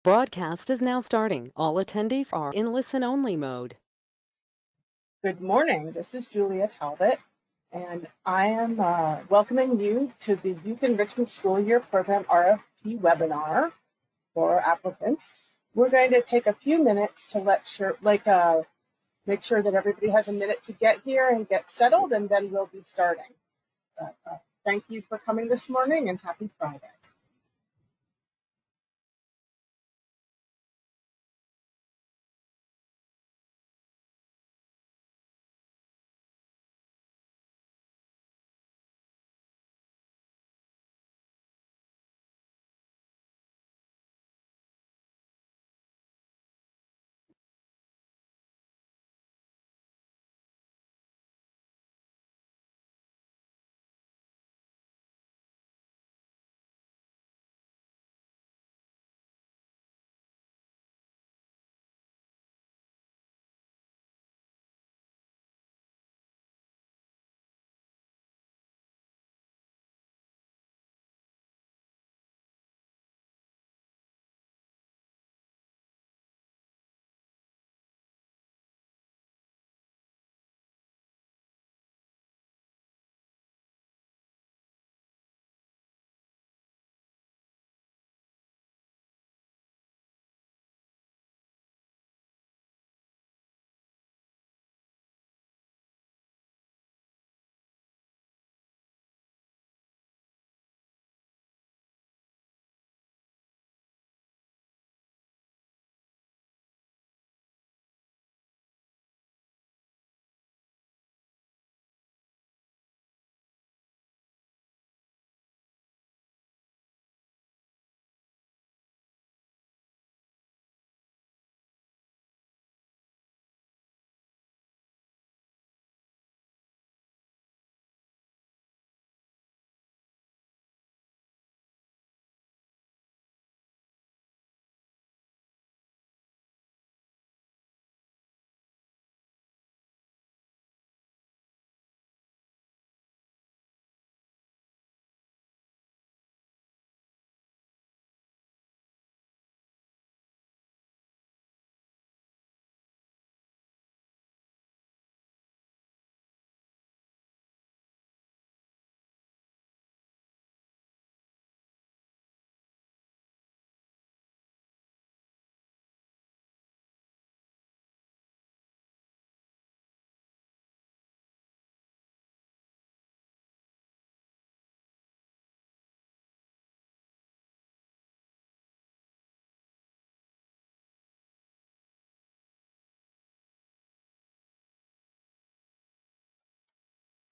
Broadcast is now starting. All attendees are in listen-only mode. Good morning. This is Julia Talbot, and I am welcoming you to the Youth Enrichment School Year Program RFP webinar for applicants. We're going to take a few minutes to make sure that everybody has a minute to get here and get settled, and then we'll be starting. Thank you for coming this morning, and happy Friday.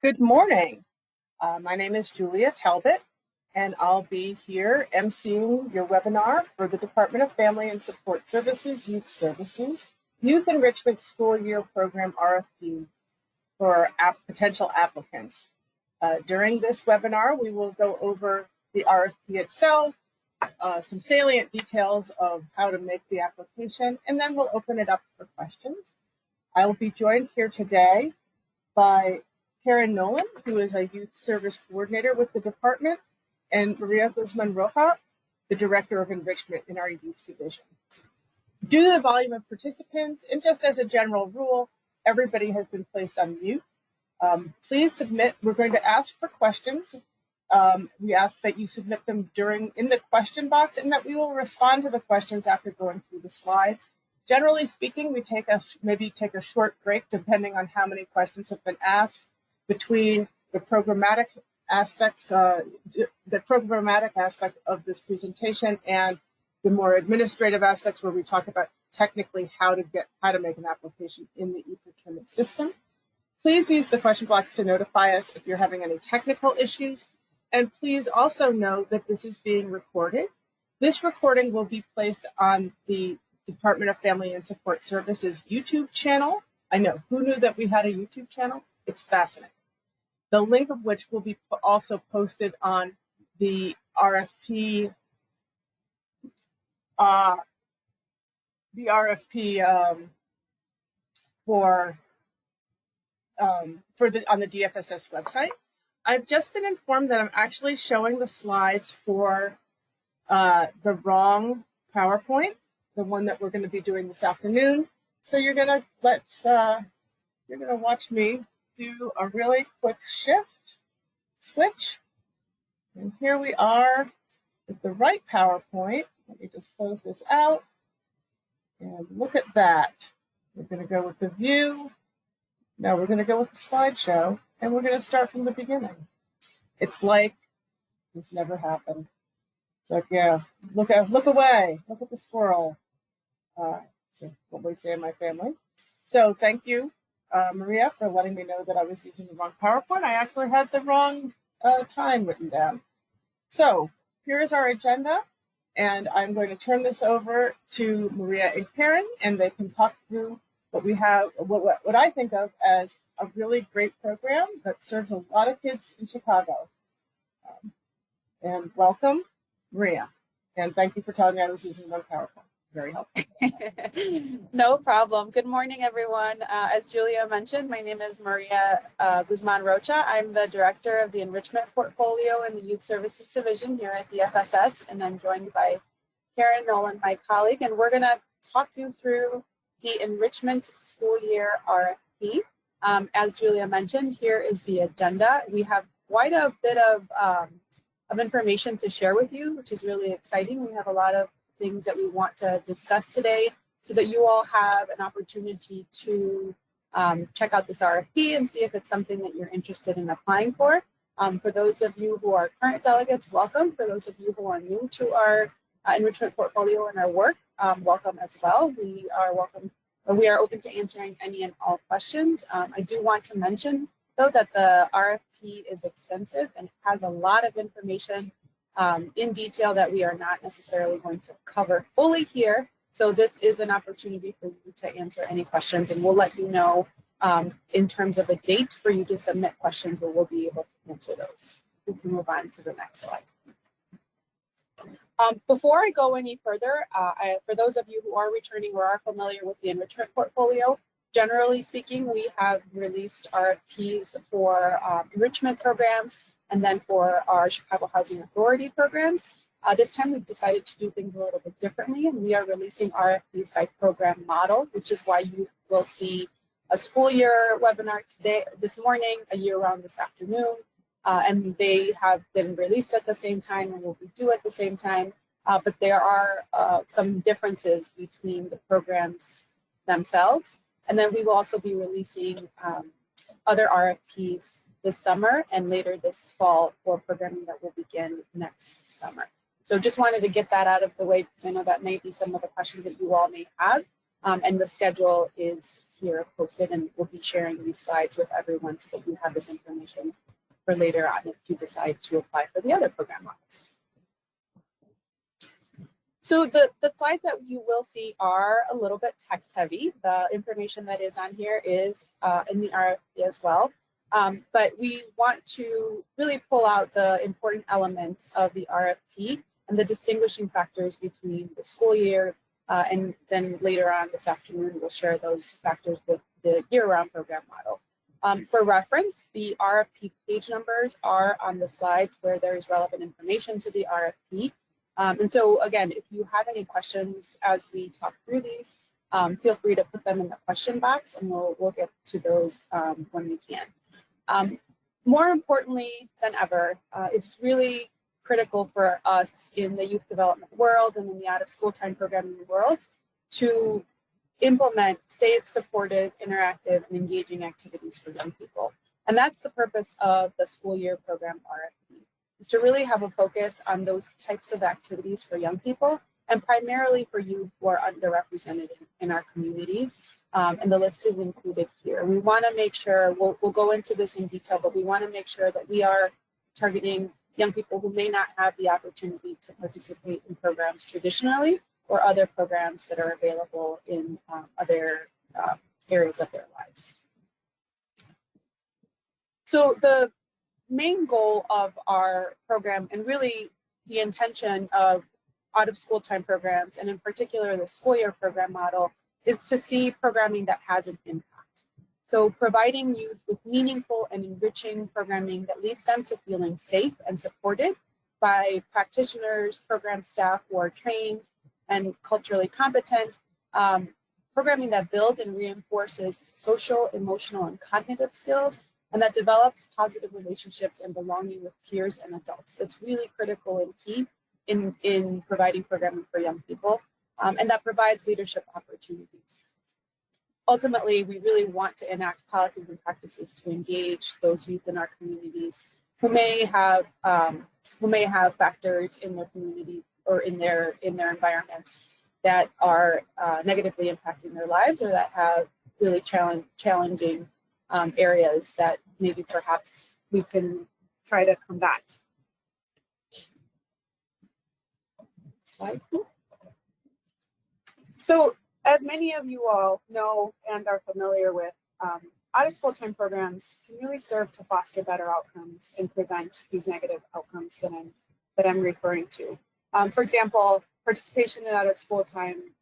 Good morning. My name is Julia Talbot, and I'll be here emceeing your webinar for the Department of Family and Support Services, Youth Services, Youth Enrichment School Year Program RFP for potential applicants. During this webinar, we will go over the RFP itself, some salient details of how to make the application, and then we'll open it up for questions. I will be joined here today by Karen Nolan, who is a Youth Service Coordinator with the department, and Maria Guzman Roja, the Director of Enrichment in our Youth Division. Due to the volume of participants, and just as a general rule, everybody has been placed on mute. Please submit. We're going to ask for questions. We ask that you submit them in the question box, and that we will respond to the questions after going through the slides. Generally speaking, we maybe take a short break depending on how many questions have been asked between the programmatic aspects, aspect of this presentation and the more administrative aspects where we talk about technically how to make an application in the e-procurement system. Please use the question box to notify us if you're having any technical issues. And please also know that this is being recorded. This recording will be placed on the Department of Family and Support Services YouTube channel. I know, who knew that we had a YouTube channel? It's fascinating. The link of which will be also posted on the RFP, on the DFSS website. I've just been informed that I'm actually showing the slides for the wrong PowerPoint, the one that we're going to be doing this afternoon. So you're going to watch me do a really quick switch. And here we are with the right PowerPoint. Let me just close this out. And look at that. We're going to go with the view. Now we're going to go with the slideshow. And we're going to start from the beginning. It's like it's never happened. It's like, yeah, look away. Look at the squirrel. So what we say in my family. So thank you, Maria, for letting me know that I was using the wrong PowerPoint. I actually had the wrong time written down. So here is our agenda, and I'm going to turn this over to Maria and Karen, and they can talk through what we have, what I think of as a really great program that serves a lot of kids in Chicago. And welcome, Maria. And thank you for telling me I was using the wrong PowerPoint. Very helpful. No problem. Good morning, everyone. As Julia mentioned, my name is Maria Guzman Rocha. I'm the director of the Enrichment portfolio in the Youth Services Division here at DFSS, and I'm joined by Karen Nolan, my colleague, and we're going to talk you through the Enrichment School Year RFP. As Julia mentioned, here is the agenda. We have quite a bit of information to share with you, which is really exciting. We have a lot of things that we want to discuss today so that you all have an opportunity to check out this RFP and see if it's something that you're interested in applying for. For those of you who are current delegates, welcome. For those of you who are new to our enrichment portfolio and our work, welcome as well. We are open to answering any and all questions. I do want to mention, though, that the RFP is extensive and it has a lot of information in detail that we are not necessarily going to cover fully here. So this is an opportunity for you to answer any questions, and we'll let you know in terms of a date for you to submit questions where we'll be able to answer those. We can move on to the next slide. Before I go any further, for those of you who are returning or are familiar with the enrichment portfolio, generally speaking, we have released RFPs for enrichment programs and then for our Chicago Housing Authority programs. This time we've decided to do things a little bit differently, and we are releasing RFPs by program model, which is why you will see a school year webinar this morning, a year round this afternoon, and they have been released at the same time and will be due at the same time, but there are some differences between the programs themselves. And then we will also be releasing other RFPs this summer and later this fall for programming that will begin next summer. So just wanted to get that out of the way because I know that may be some of the questions that you all may have. And the schedule is here posted, and we'll be sharing these slides with everyone so that you have this information for later on if you decide to apply for the other program models. So the slides that you will see are a little bit text heavy. The information that is on here is in the RFP as well. But we want to really pull out the important elements of the RFP and the distinguishing factors between the school year and then later on this afternoon, we'll share those factors with the year-round program model. For reference, the RFP page numbers are on the slides where there is relevant information to the RFP. And so again, if you have any questions as we talk through these, feel free to put them in the question box and we'll get to those when we can. More importantly than ever, it's really critical for us in the youth development world and in the out-of-school time programming world to implement safe, supportive, interactive, and engaging activities for young people. And that's the purpose of the school year program RFP, is to really have a focus on those types of activities for young people and primarily for youth who are underrepresented in our communities. And the list is included here. We want to make sure, we'll go into this in detail, but we want to make sure that we are targeting young people who may not have the opportunity to participate in programs traditionally or other programs that are available in other areas of their lives. So the main goal of our program, and really the intention of out-of-school time programs, and in particular the school year program model, is to see programming that has an impact. So providing youth with meaningful and enriching programming that leads them to feeling safe and supported by practitioners, program staff who are trained and culturally competent, programming that builds and reinforces social, emotional, and cognitive skills, and that develops positive relationships and belonging with peers and adults. That's really critical and key in providing programming for young people, and that provides leadership opportunities. Ultimately, we really want to enact policies and practices to engage those youth in our communities who may have factors in their community or in their environments that are negatively impacting their lives, or that have really challenging areas that maybe perhaps we can try to combat. Slide, please. So, as many of you all know and are familiar with, out-of-school time programs can really serve to foster better outcomes and prevent these negative outcomes that I'm referring to. For example, participation in out-of-school time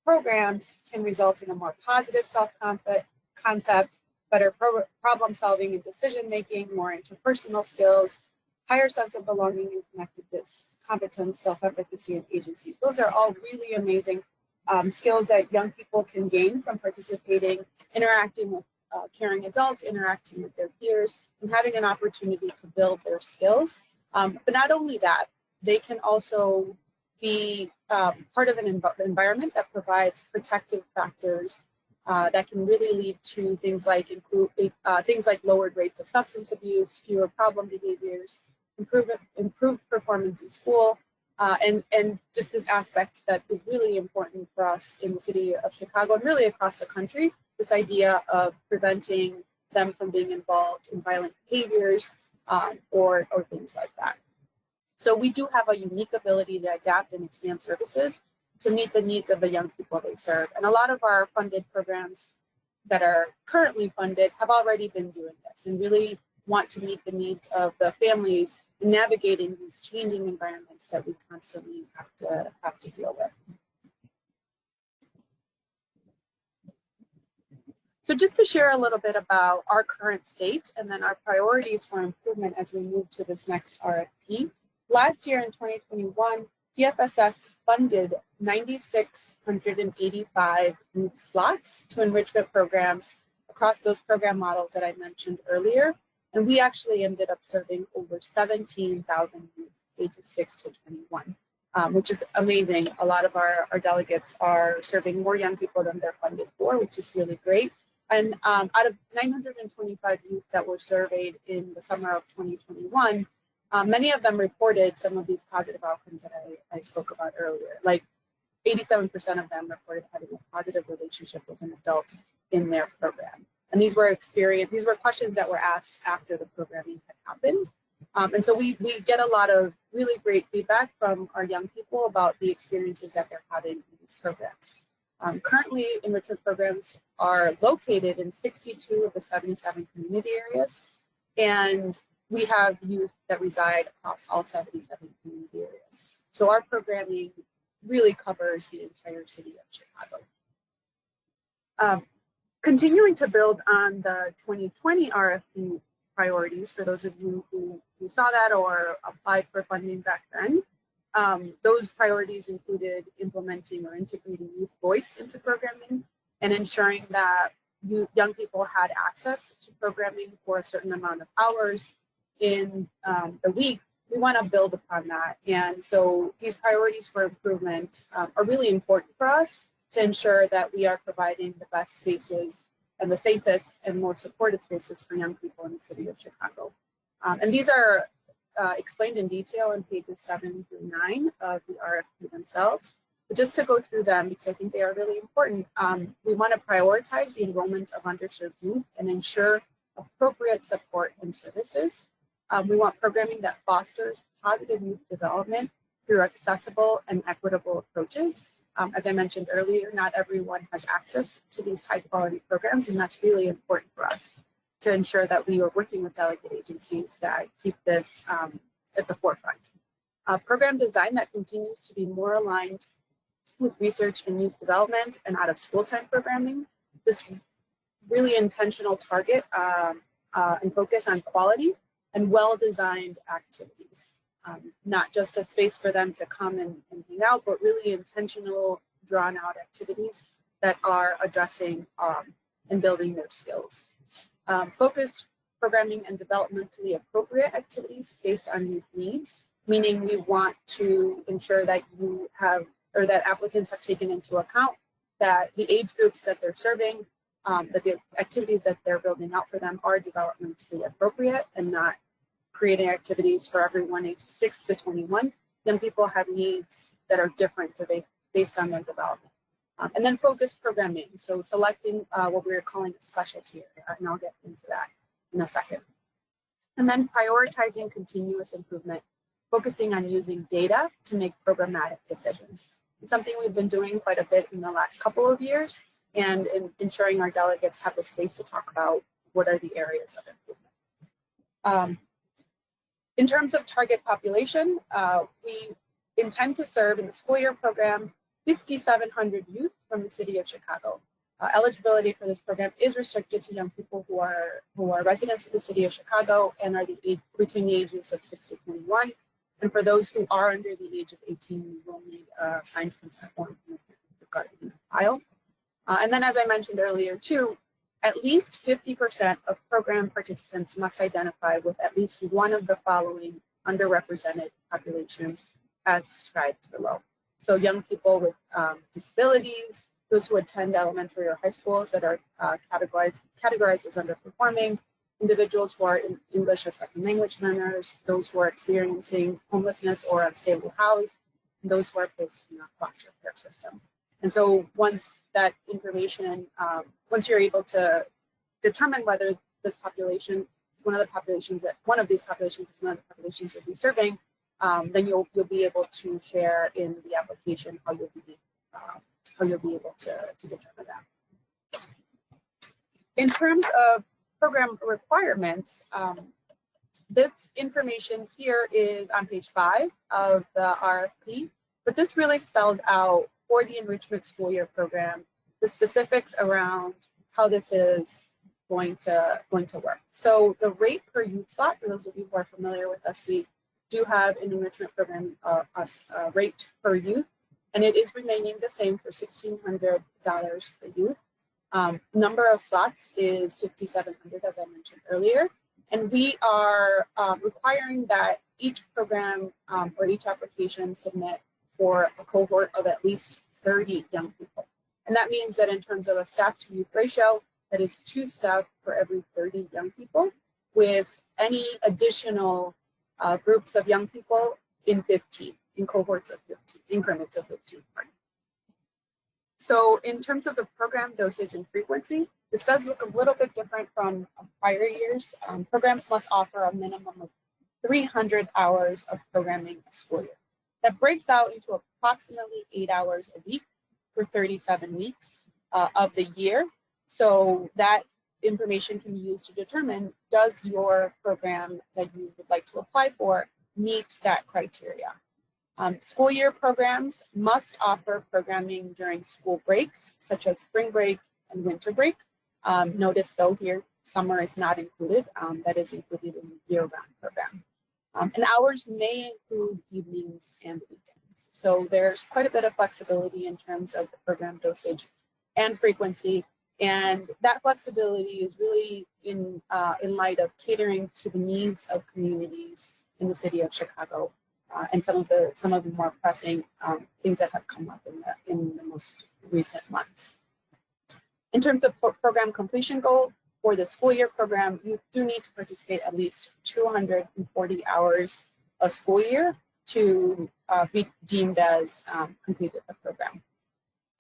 programs can result in a more positive self-concept, better problem solving and decision making, more interpersonal skills, higher sense of belonging and connectedness, competence, self-efficacy, and agency. Those are all really amazing skills that young people can gain from participating, interacting with caring adults, interacting with their peers, and having an opportunity to build their skills. But not only that, they can also be part of an environment that provides protective factors that can really lead to things like lowered rates of substance abuse, fewer problem behaviors, improved performance in school, and just this aspect that is really important for us in the city of Chicago and really across the country, this idea of preventing them from being involved in violent behaviors or things like that. So we do have a unique ability to adapt and expand services to meet the needs of the young people they serve. And a lot of our funded programs that are currently funded have already been doing this and really want to meet the needs of the families in navigating these changing environments that we constantly have to deal with. So just to share a little bit about our current state and then our priorities for improvement as we move to this next RFP. Last year in 2021, DFSS funded 9,685 youth slots to enrichment programs across those program models that I mentioned earlier. And we actually ended up serving over 17,000 youth ages 6 to 21, which is amazing. A lot of our delegates are serving more young people than they're funded for, which is really great. And out of 925 youth that were surveyed in the summer of 2021, many of them reported some of these positive outcomes that I spoke about earlier. Like 87% of them reported having a positive relationship with an adult in their program. And these were questions that were asked after the programming had happened. And so we get a lot of really great feedback from our young people about the experiences that they're having in these programs. Currently, enrichment programs are located in 62 of the 77 community areas, and we have youth that reside across all 77 community areas. So our programming really covers the entire city of Chicago. Continuing to build on the 2020 RFP priorities, for those of you who saw that or applied for funding back then, those priorities included implementing or integrating youth voice into programming and ensuring that young people had access to programming for a certain amount of hours in the week. We want to build upon that. And so these priorities for improvement are really important for us to ensure that we are providing the best spaces and the safest and most supportive spaces for young people in the city of Chicago. And these are explained in detail in pages 7 through 9 of the RFP themselves. But just to go through them, because I think they are really important, we want to prioritize the enrollment of underserved youth and ensure appropriate support and services. We want programming that fosters positive youth development through accessible and equitable approaches. As I mentioned earlier, not everyone has access to these high quality programs, and that's really important for us to ensure that we are working with delegate agencies that keep this at the forefront. Program design that continues to be more aligned with research and youth development and out of school time programming. This really intentional target and focus on quality and well-designed activities. not just a space for them to come and hang out, but really intentional, drawn out activities that are addressing and building their skills. Focused programming and developmentally appropriate activities based on youth needs, meaning we want to ensure that you have, or that applicants have taken into account that the age groups that they're serving, that the activities that they're building out for them are developmentally appropriate and not creating activities for everyone aged 6 to 21. Young people have needs that are different based on their development. And then focused programming, so selecting what we're calling a specialty area, and I'll get into that in a second. And then prioritizing continuous improvement, focusing on using data to make programmatic decisions. It's something we've been doing quite a bit in the last couple of years, and in ensuring our delegates have the space to talk about what are the areas of improvement. In terms of target population, we intend to serve in the school year program 5,700 youth from the city of Chicago. Eligibility for this program is restricted to young people who are residents of the city of Chicago and are between the ages of 6 to 21. And for those who are under the age of 18, we will need a signed consent form regarding the file. And then, as I mentioned earlier too, at least 50% of program participants must identify with at least one of the following underrepresented populations as described below. So young people with disabilities, those who attend elementary or high schools that are categorized as underperforming, individuals who are in English as second language learners, those who are experiencing homelessness or unstable housed, and those who are placed in a foster care system. And so once that information, once you're able to determine whether this population is one of these populations is one of the populations you'll be serving, then you'll be able to share in the application how you'll be able to determine that. In terms of program requirements, this information here is on page 5 of the RFP, but this really spells out for the enrichment school year program the specifics around how this is going to work. So the rate per youth slot, for those of you who are familiar with us, we do have an enrichment program rate per youth, and it is remaining the same for $1,600 per youth. Number of slots is 5,700, as I mentioned earlier, and we are requiring that each program or each application submit for a cohort of at least 30 young people. And that means that in terms of a staff to youth ratio, that is 2 staff for every 30 young people, with any additional groups of young people in cohorts of 15, increments of 15. So in terms of the program dosage and frequency, this does look a little bit different from prior years. Programs must offer a minimum of 300 hours of programming a school year. That breaks out into approximately 8 hours a week for 37 weeks of the year. So that information can be used to determine, does your program that you would like to apply for meet that criteria? School year programs must offer programming during school breaks, such as spring break and winter break. Notice though here, summer is not included. That is included in the year-round program. And hours may include evenings and weekends. So there's quite a bit of flexibility in terms of the program dosage and frequency. And that flexibility is really in light of catering to the needs of communities in the city of Chicago, and some of the more pressing things that have come up in the most recent months. In terms of program completion goal for the school year program, you do need to participate at least 240 hours a school year to be deemed as completed the program.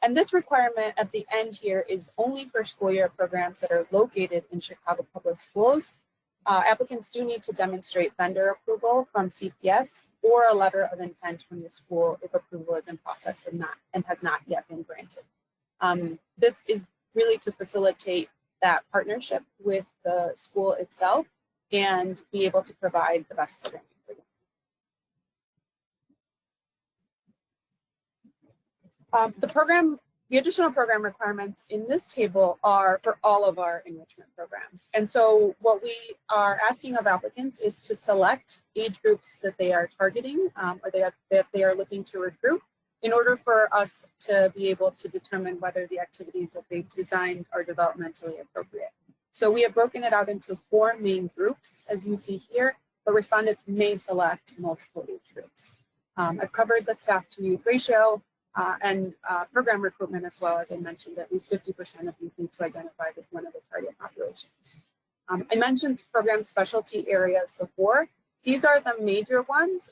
And this requirement at the end here is only for school year programs that are located in Chicago Public Schools. Applicants do need to demonstrate vendor approval from CPS or a letter of intent from the school if approval is in process and has not yet been granted. This is really to facilitate that partnership with the school itself and be able to provide the best programming for you. The program The additional program requirements in this table are for all of our enrichment programs. And so what we are asking of applicants is to select age groups that they are targeting or that they are looking to recruit in order for us to be able to determine whether the activities that they've designed are developmentally appropriate. So we have broken it out into 4 main groups, as you see here, but respondents may select multiple age groups. I've covered the staff to youth ratio, and program recruitment as well. As I mentioned, at least 50% of youth need to identify with one of the target populations. I mentioned program specialty areas before. These are the major ones.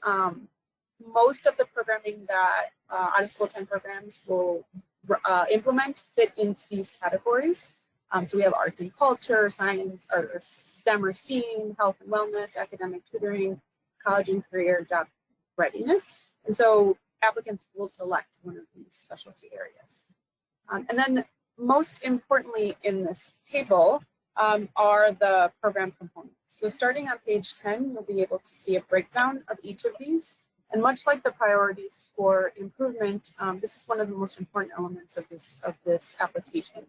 Most of the programming that out-of-school time programs will implement fit into these categories. So we have arts and culture, science, or STEM or STEAM, health and wellness, academic tutoring, college and career, job readiness. And so applicants will select one of these specialty areas. And then most importantly in this table are the program components. So starting on page 10, you'll be able to see a breakdown of each of these. And much like the priorities for improvement, this is one of the most important elements of this application.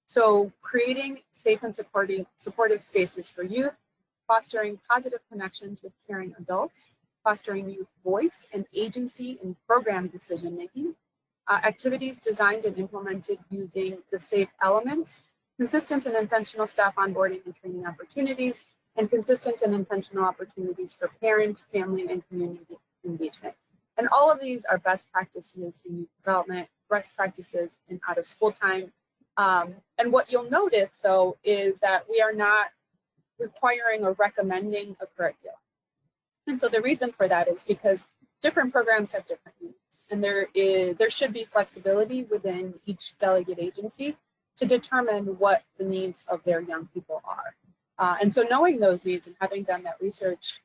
So creating safe and supportive spaces for youth, fostering positive connections with caring adults, fostering youth voice and agency in program decision-making, activities designed and implemented using the SAFE elements, consistent and intentional staff onboarding and training opportunities, and consistent and intentional opportunities for parent, family, and community engagement. And all of these are best practices in youth development, best practices in out-of-school time. And what you'll notice, though, is that we are not requiring or recommending a curriculum. And so the reason for that is because different programs have different needs, and there should be flexibility within each delegate agency to determine what the needs of their young people are. And so knowing those needs and having done that research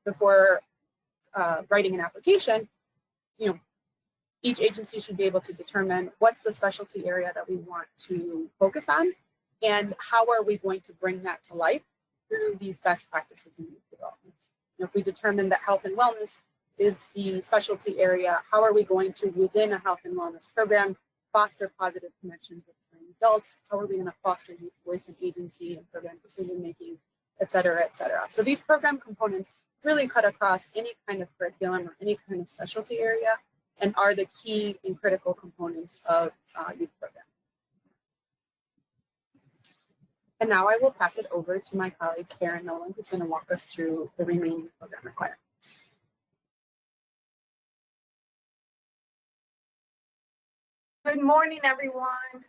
before writing an application, each agency should be able to determine what's the specialty area that we want to focus on and how are we going to bring that to life through these best practices in youth development. If we determine that health and wellness is the specialty area, how are we going to, within a health and wellness program, foster positive connections with caring adults? How are we going to foster youth voice and agency and program decision making, et cetera, et cetera. So these program components really cut across any kind of curriculum or any kind of specialty area and are the key and critical components of youth program. And now I will pass it over to my colleague, Karen Nolan, who's going to walk us through the remaining program requirements. Good morning, everyone.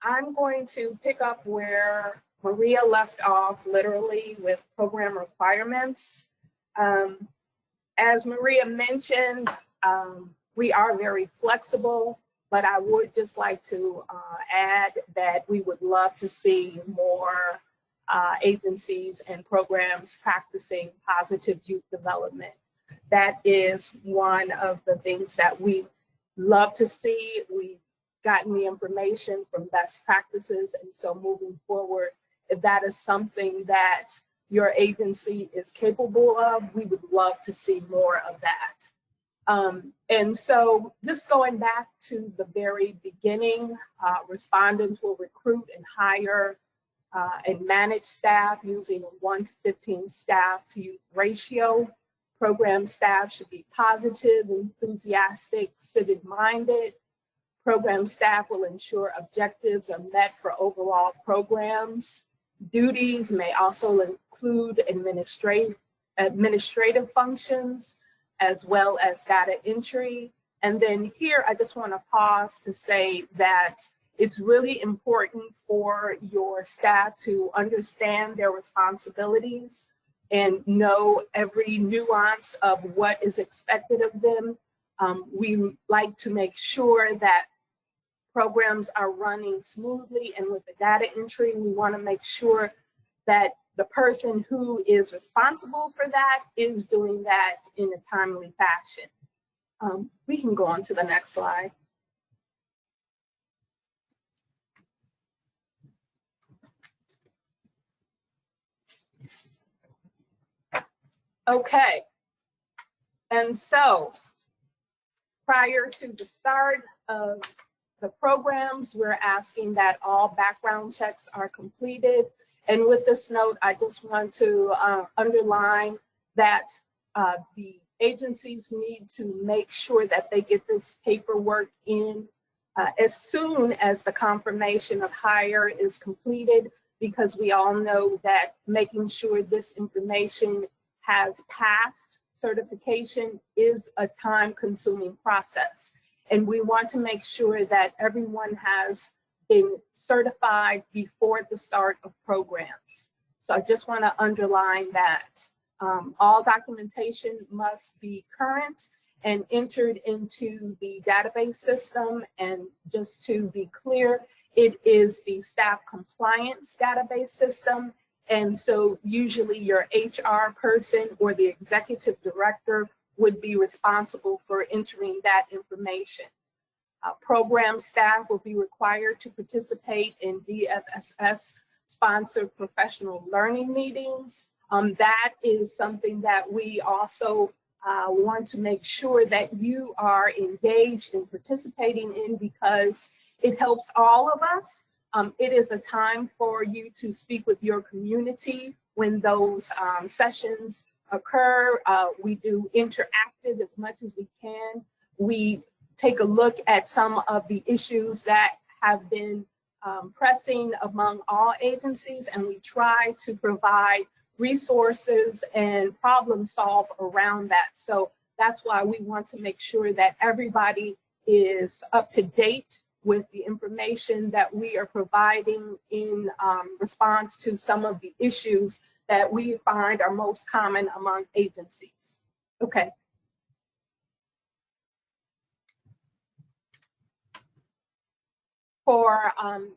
I'm going to pick up where Maria left off, literally with program requirements. As Maria mentioned, we are very flexible, but I would just like to add that we would love to see more agencies and programs practicing positive youth development. That is one of the things that we love to see. We've gotten the information from best practices, and so moving forward, if that is something that your agency is capable of, we would love to see more of that. And so just going back to the very beginning, respondents will recruit and hire and manage staff using a 1:15 staff to youth ratio. Program staff should be positive, enthusiastic, civic-minded. Program staff will ensure objectives are met for overall programs. Duties may also include administrative functions, as well as data entry. And then here, I just want to pause to say that it's really important for your staff to understand their responsibilities and know every nuance of what is expected of them. We like to make sure that programs are running smoothly, and with the data entry, we want to make sure that the person who is responsible for that is doing that in a timely fashion. We can go on to the next slide. Okay, and so prior to the start of the programs, we're asking that all background checks are completed. And with this note, I just want to underline that the agencies need to make sure that they get this paperwork in as soon as the confirmation of hire is completed, because we all know that making sure this information has passed certification is a time-consuming process. And we want to make sure that everyone has been certified before the start of programs. So I just want to underline that. All documentation must be current and entered into the database system. And just to be clear, it is the staff compliance database system. And so usually your HR person or the executive director would be responsible for entering that information. Program staff will be required to participate in DFSS sponsored professional learning meetings. That is something that we also want to make sure that you are engaged in participating in, because it helps all of us. It is a time for you to speak with your community when those sessions occur. We do interactive as much as we can. We take a look at some of the issues that have been pressing among all agencies, and we try to provide resources and problem solve around that. So that's why we want to make sure that everybody is up to date with the information that we are providing in response to some of the issues that we find are most common among agencies. Okay. For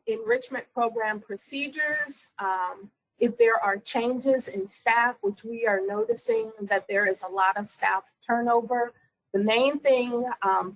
enrichment program procedures, if there are changes in staff, which we are noticing that there is a lot of staff turnover, the main thing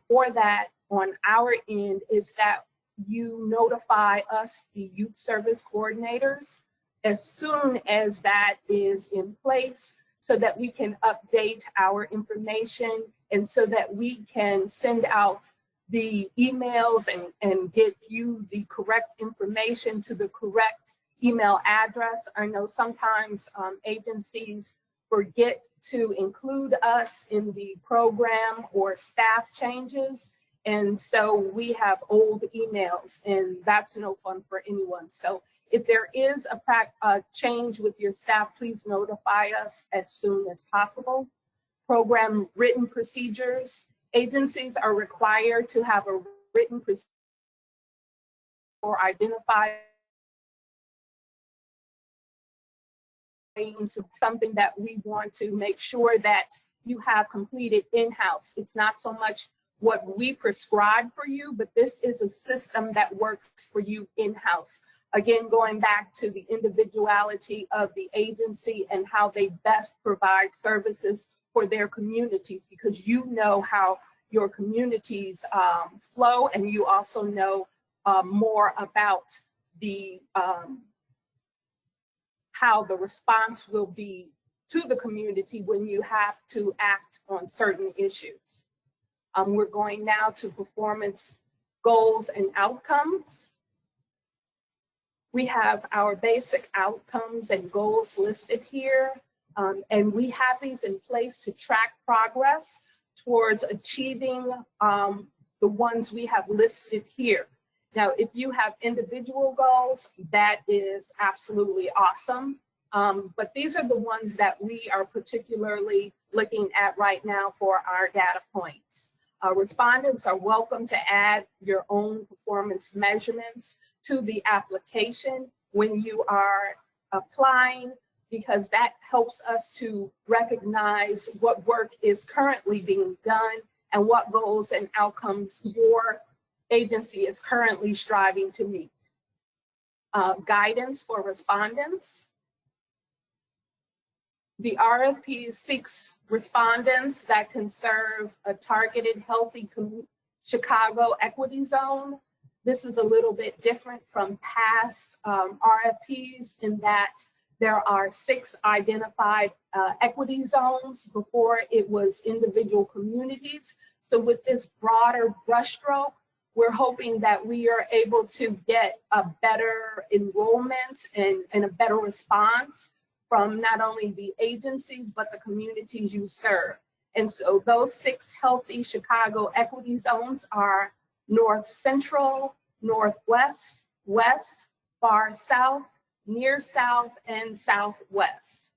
for that on our end is that you notify us, the youth service coordinators, as soon as that is in place, so that we can update our information and so that we can send out the emails and get you the correct information to the correct email address. I know sometimes agencies forget to include us in the program or staff changes. And so we have old emails, and that's no fun for anyone. So if there is a change with your staff, please notify us as soon as possible. Program written procedures. Agencies are required to have a written procedure or identify something that we want to make sure that you have completed in-house. It's not so much what we prescribe for you, but this is a system that works for you in-house. Again, going back to the individuality of the agency and how they best provide services for their communities, because you know how your communities flow, and you also know more about the how the response will be to the community when you have to act on certain issues. We're going now to performance goals and outcomes. We have our basic outcomes and goals listed here, and we have these in place to track progress towards achieving the ones we have listed here. Now, if you have individual goals, that is absolutely awesome. But these are the ones that we are particularly looking at right now for our data points. Respondents are welcome to add your own performance measurements to the application when you are applying, because that helps us to recognize what work is currently being done and what goals and outcomes your agency is currently striving to meet. Guidance for respondents. The RFP seeks respondents that can serve a targeted healthy Chicago equity zone. This is a little bit different from past RFPs in that there are 6 identified equity zones. Before it was individual communities. So with this broader brushstroke, we're hoping that we are able to get a better enrollment and a better response from not only the agencies, but the communities you serve. And so those 6 healthy Chicago equity zones are North Central, Northwest, West, Far South, Near South, and Southwest.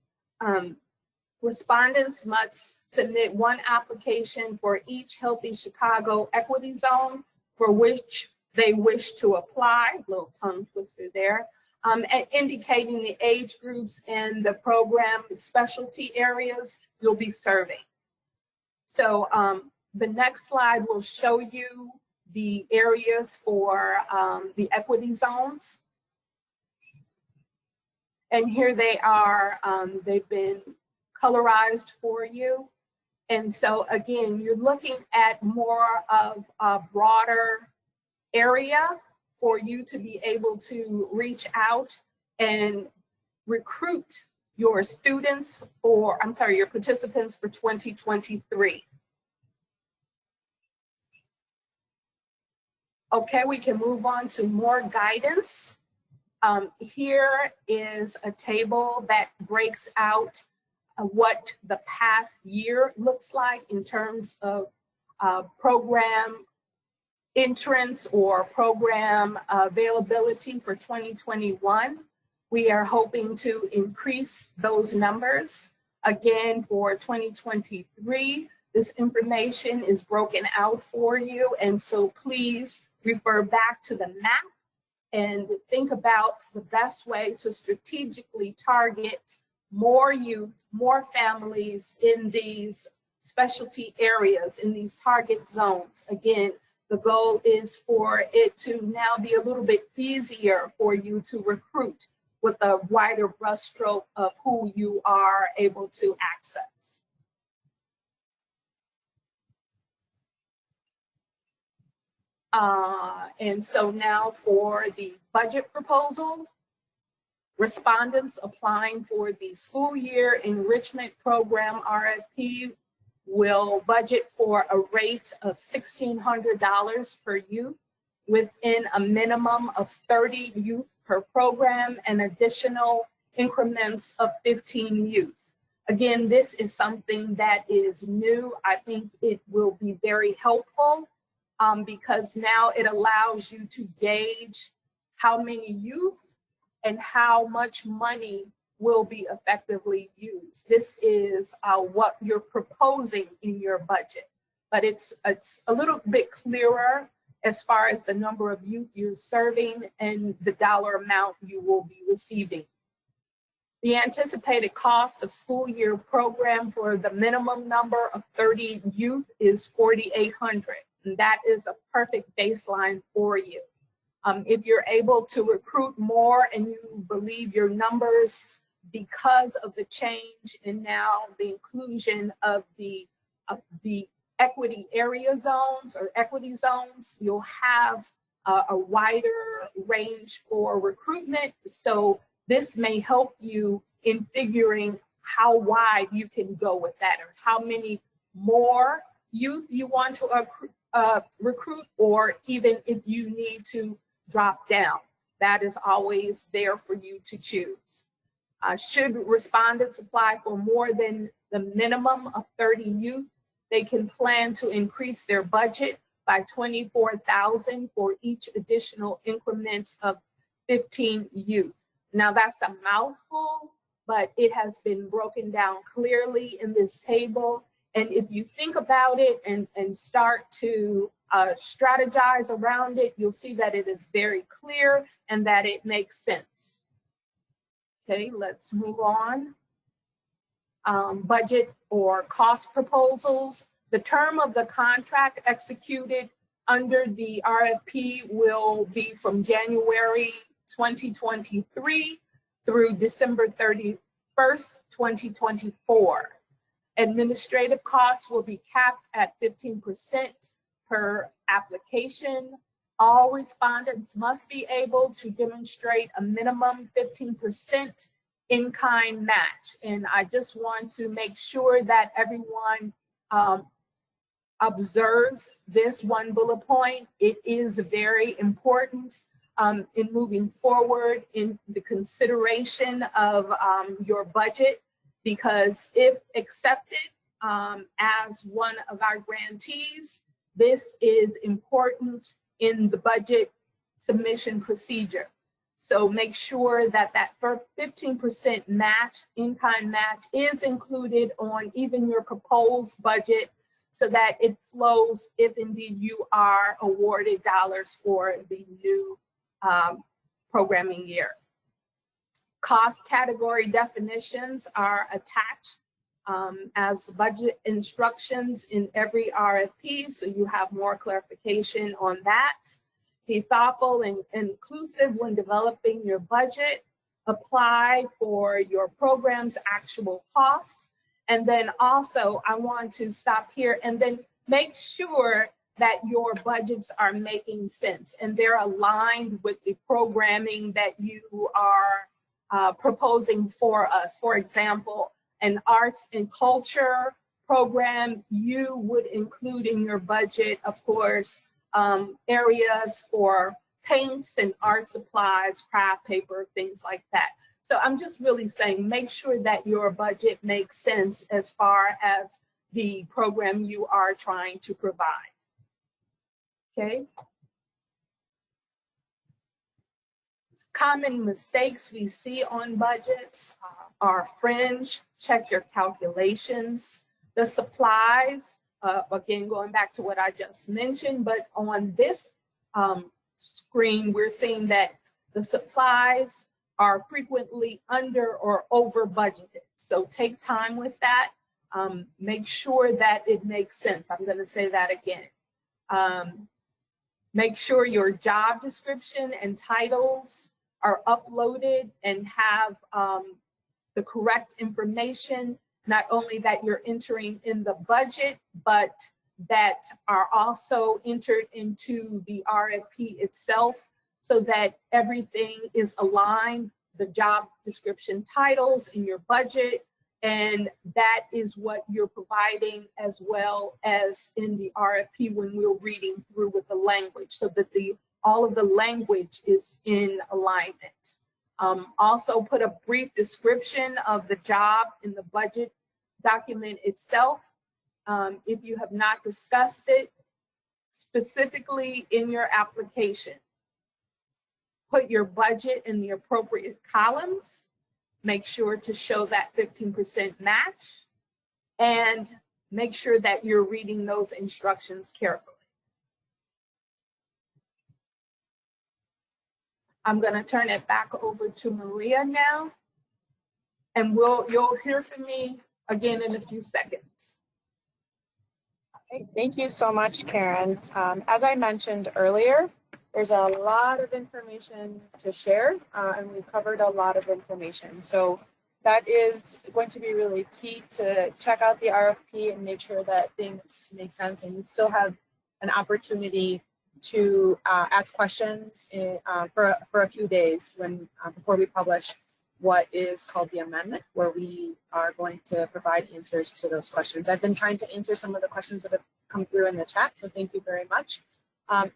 Respondents must submit 1 application for each healthy Chicago equity zone for which they wish to apply, little tongue twister there, and indicating the age groups and the program specialty areas you'll be serving. So the next slide will show you the areas for the equity zones. And here they are, they've been colorized for you. And so again, you're looking at more of a broader area for you to be able to reach out and recruit your students, or I'm sorry, your participants for 2023. Okay, we can move on to more guidance. Here is a table that breaks out what the past year looks like in terms of program entrance or program availability for 2021. We are hoping to increase those numbers. Again, for 2023, this information is broken out for you. And so please refer back to the map and think about the best way to strategically target more youth, more families in these specialty areas, in these target zones. Again, the goal is for it to now be a little bit easier for you to recruit with a wider brushstroke of who you are able to access. And so now for the budget proposal, respondents applying for the school year enrichment program RFP will budget for a rate of $1,600 per youth within a minimum of 30 youth per program and additional increments of 15 youth. Again, this is something that is new. I think it will be very helpful because now it allows you to gauge how many youth and how much money will be effectively used. This is what you're proposing in your budget, but it's a little bit clearer as far as the number of youth you're serving and the dollar amount you will be receiving. The anticipated cost of school year program for the minimum number of 30 youth is $4,800, and that is a perfect baseline for you. If you're able to recruit more and you believe your numbers, because of the change and now the inclusion of the equity area zones or equity zones, you'll have a wider range for recruitment. So this may help you in figuring how wide you can go with that, or how many more youth you want to recruit, or even if you need to drop down. That is always there for you to choose. Should respondents apply for more than the minimum of 30 youth, they can plan to increase their budget by $24,000 for each additional increment of 15 youth. Now that's a mouthful, but it has been broken down clearly in this table. And if you think about it and start to strategize around it, you'll see that it is very clear and that it makes sense. Okay, let's move on. Budget or cost proposals. The term of the contract executed under the RFP will be from January 2023 through December 31st, 2024. Administrative costs will be capped at 15% per application. All respondents must be able to demonstrate a minimum 15% in-kind match. And I just want to make sure that everyone observes this one bullet point. It is very important in moving forward in the consideration of your budget, because if accepted as one of our grantees, this is important in the budget submission procedure. So make sure that that 15% match, in-kind match, is included on even your proposed budget, so that it flows if indeed you are awarded dollars for the new programming year. Cost category definitions are attached as the budget instructions in every RFP, so you have more clarification on that. Be thoughtful and inclusive when developing your budget. Apply for your program's actual costs. And then also, I want to stop here and then make sure that your budgets are making sense and they're aligned with the programming that you are proposing for us. For example, an arts and culture program, you would include in your budget, of course, areas for paints and art supplies, craft paper, things like that. So I'm just really saying, make sure that your budget makes sense as far as the program you are trying to provide. Okay. Common mistakes we see on budgets are fringe, check your calculations, the supplies, again, going back to what I just mentioned, but on this screen, we're seeing that the supplies are frequently under or over budgeted. So take time with that. Make sure that it makes sense. I'm going to say that again. Make sure your job description and titles are uploaded and have the correct information, not only that you're entering in the budget, but that are also entered into the RFP itself, so that everything is aligned, the job description titles in your budget, and that is what you're providing as well as in the RFP when we're reading through with the language, so that all of the language is in alignment. Also put a brief description of the job in the budget document itself. If you have not discussed it specifically in your application, put your budget in the appropriate columns. Make sure to show that 15% match, and make sure that you're reading those instructions carefully. I'm going to turn it back over to Maria now, and you'll hear from me again in a few seconds. Okay, thank you so much, Karen. As I mentioned earlier, there's a lot of information to share, and we've covered a lot of information. So that is going to be really key to check out the RFP and make sure that things make sense, and you still have an opportunity to ask questions for a few days before we publish what is called the amendment, where we are going to provide answers to those questions. I've been trying to answer some of the questions that have come through in the chat, so thank you very much.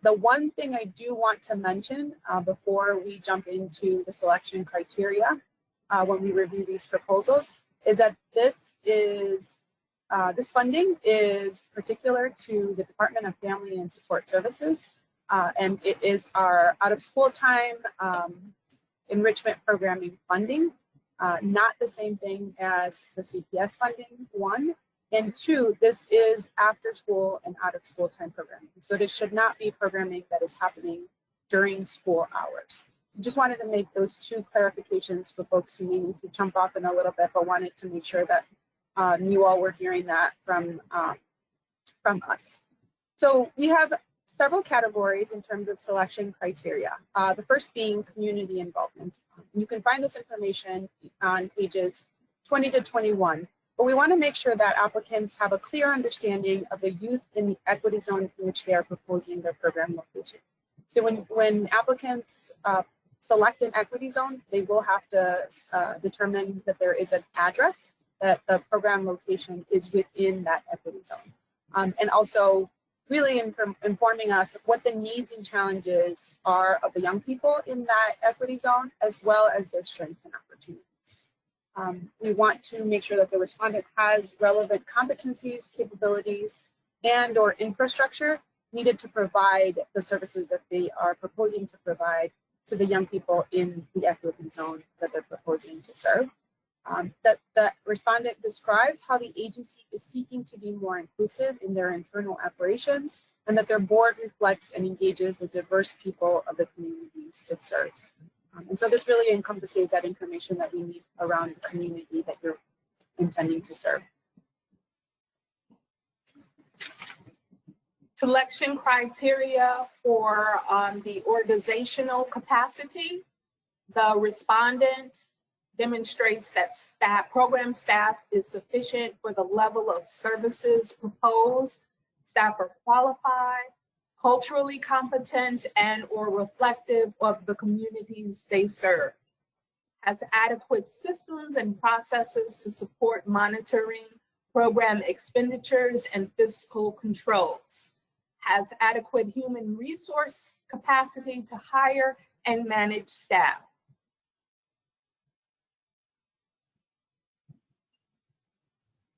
The one thing I do want to mention before we jump into the selection criteria when we review these proposals is that this funding is particular to the Department of Family and Support Services, and it is our out-of-school time enrichment programming funding, not the same thing as the CPS funding, one. And two, this is after school and out of school time programming. So this should not be programming that is happening during school hours. So just wanted to make those two clarifications for folks who may need to jump off in a little bit, but wanted to make sure that you all were hearing that from us. So we have several categories in terms of selection criteria. The first being community involvement. You can find this information on pages 20 to 21, but we want to make sure that applicants have a clear understanding of the youth in the equity zone in which they are proposing their program location. So when applicants select an equity zone, they will have to determine that there is an address, that the program location is within that equity zone. and also really informing us of what the needs and challenges are of the young people in that equity zone, as well as their strengths and opportunities. We want to make sure that the respondent has relevant competencies, capabilities, and or infrastructure needed to provide the services that they are proposing to provide to the young people in the equity zone that they're proposing to serve. That the respondent describes how the agency is seeking to be more inclusive in their internal operations, and that their board reflects and engages the diverse people of the communities it serves. And so this really encompasses that information that we need around the community that you're intending to serve. Selection criteria for the organizational capacity. The respondent demonstrates that program staff is sufficient for the level of services proposed. Staff are qualified, culturally competent, and or reflective of the communities they serve. Has adequate systems and processes to support monitoring program expenditures and fiscal controls. Has adequate human resource capacity to hire and manage staff.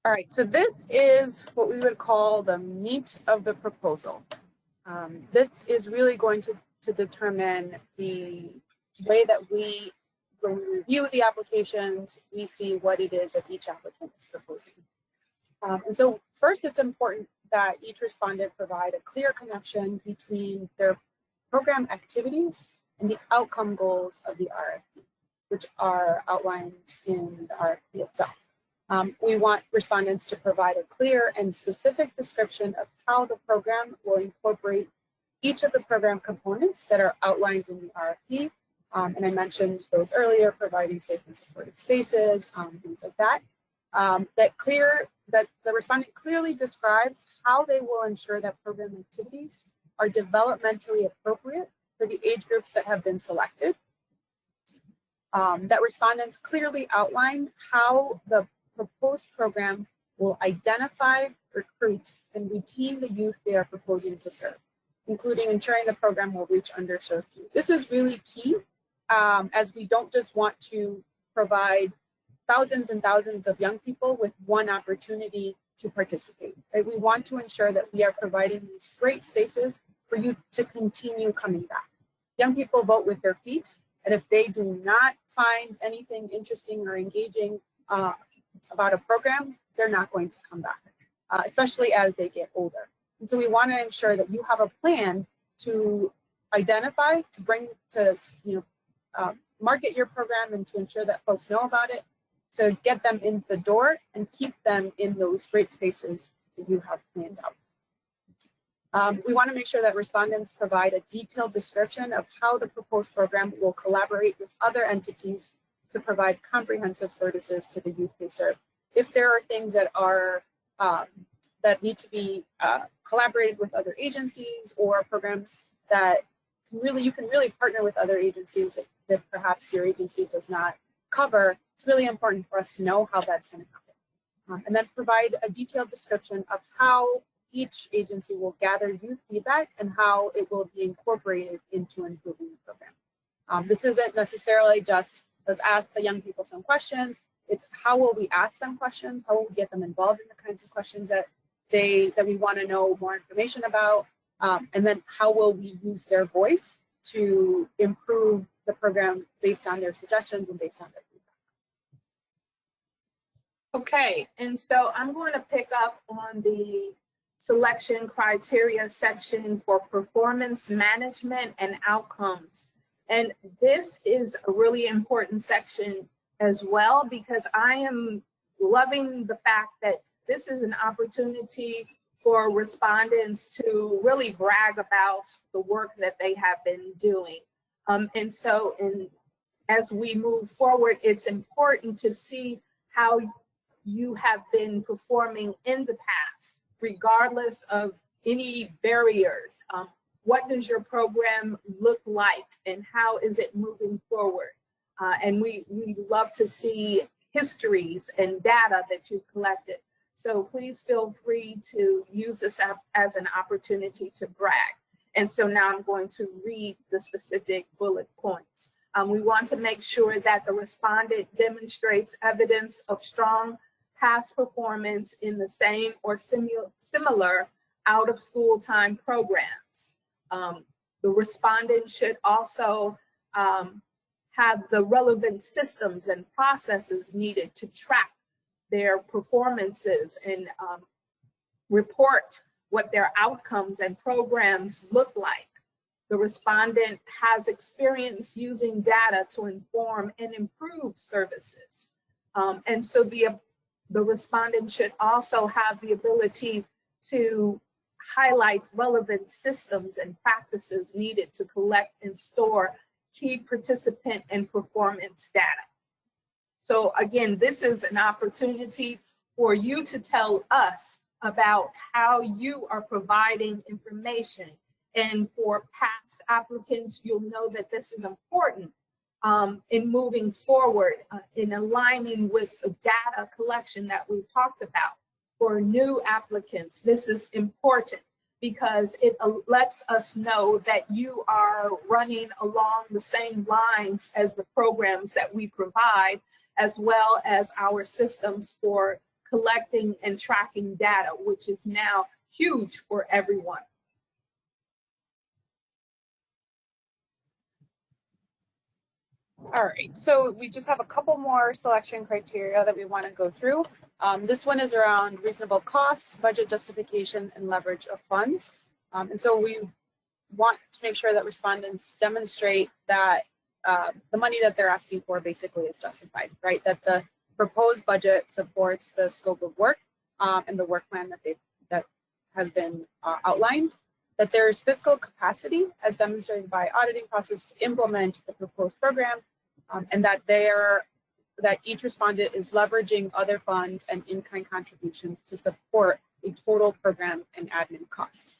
All right, so this is what we would call the meat of the proposal. This is really going to determine the way that when we review the applications, we see what it is that each applicant is proposing. And so first, it's important that each respondent provide a clear connection between their program activities and the outcome goals of the RFP, which are outlined in the RFP itself. We want respondents to provide a clear and specific description of how the program will incorporate each of the program components that are outlined in the RFP. And I mentioned those earlier, providing safe and supportive spaces, things like that. That the respondent clearly describes how they will ensure that program activities are developmentally appropriate for the age groups that have been selected. That respondents clearly outline how the proposed program will identify, recruit, and retain the youth they are proposing to serve, including ensuring the program will reach underserved youth. This is really key, as we don't just want to provide thousands and thousands of young people with one opportunity to participate. Right? We want to ensure that we are providing these great spaces for youth to continue coming back. Young people vote with their feet, and if they do not find anything interesting or engaging about a program, they're not going to come back, especially as they get older. And so we want to ensure that you have a plan to identify, to bring to, market your program and to ensure that folks know about it, to get them in the door and keep them in those great spaces that you have planned out. We want to make sure that respondents provide a detailed description of how the proposed program will collaborate with other entities to provide comprehensive services to the youth they serve. If there are things that are that need to be collaborated with other agencies, or programs that you can really partner with other agencies that perhaps your agency does not cover, it's really important for us to know how that's going to happen. And then provide a detailed description of how each agency will gather youth feedback and how it will be incorporated into improving the program. This isn't necessarily just, let's ask the young people some questions. It's how will we ask them questions? How will we get them involved in the kinds of questions that we want to know more information about? And then how will we use their voice to improve the program based on their suggestions and based on their feedback? Okay, and so I'm going to pick up on the selection criteria section for performance management and outcomes. And this is a really important section as well, because I am loving the fact that this is an opportunity for respondents to really brag about the work that they have been doing. And so as we move forward, it's important to see how you have been performing in the past, regardless of any barriers. What does your program look like and how is it moving forward? And we love to see histories and data that you've collected. So please feel free to use this as an opportunity to brag. And so now I'm going to read the specific bullet points. We want to make sure that the respondent demonstrates evidence of strong past performance in the same or similar out-of-school time programs. The respondent should also have the relevant systems and processes needed to track their performances and report what their outcomes and programs look like. The respondent has experience using data to inform and improve services. And so the respondent should also have the ability to highlight relevant systems and practices needed to collect and store key participant and performance data. So again, this is an opportunity for you to tell us about how you are providing information. And for past applicants, you'll know that this is important in moving forward, in aligning with the data collection that we've talked about. For new applicants, this is important because it lets us know that you are running along the same lines as the programs that we provide, as well as our systems for collecting and tracking data, which is now huge for everyone. All right, so we just have a couple more selection criteria that we want to go through. This one is around reasonable costs, budget justification, and leverage of funds. And so we want to make sure that respondents demonstrate that the money that they're asking for basically is justified, right? That the proposed budget supports the scope of work and the work plan that has been outlined. That there's fiscal capacity as demonstrated by auditing process to implement the proposed program, and that each respondent is leveraging other funds and in-kind contributions to support a total program and admin cost.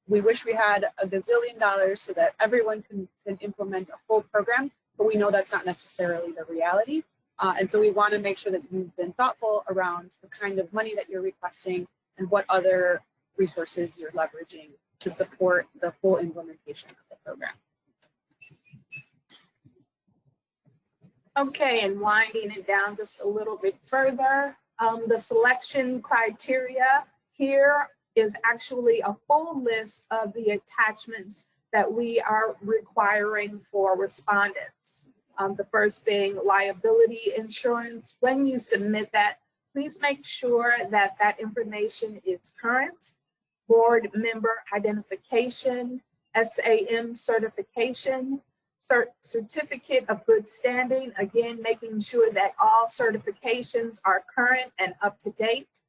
We wish we had $1 gazillion so that everyone can implement a full program, but we know that's not necessarily the reality. And so we want to make sure that you've been thoughtful around the kind of money that you're requesting and what other resources you're leveraging to support the full implementation of the program. Okay, and winding it down just a little bit further, the selection criteria here is actually a full list of the attachments that we are requiring for respondents. The first being liability insurance. When you submit that, please make sure that that information is current. Board member identification, SAM certification, certificate of good standing, again, making sure that all certifications are current and up to date,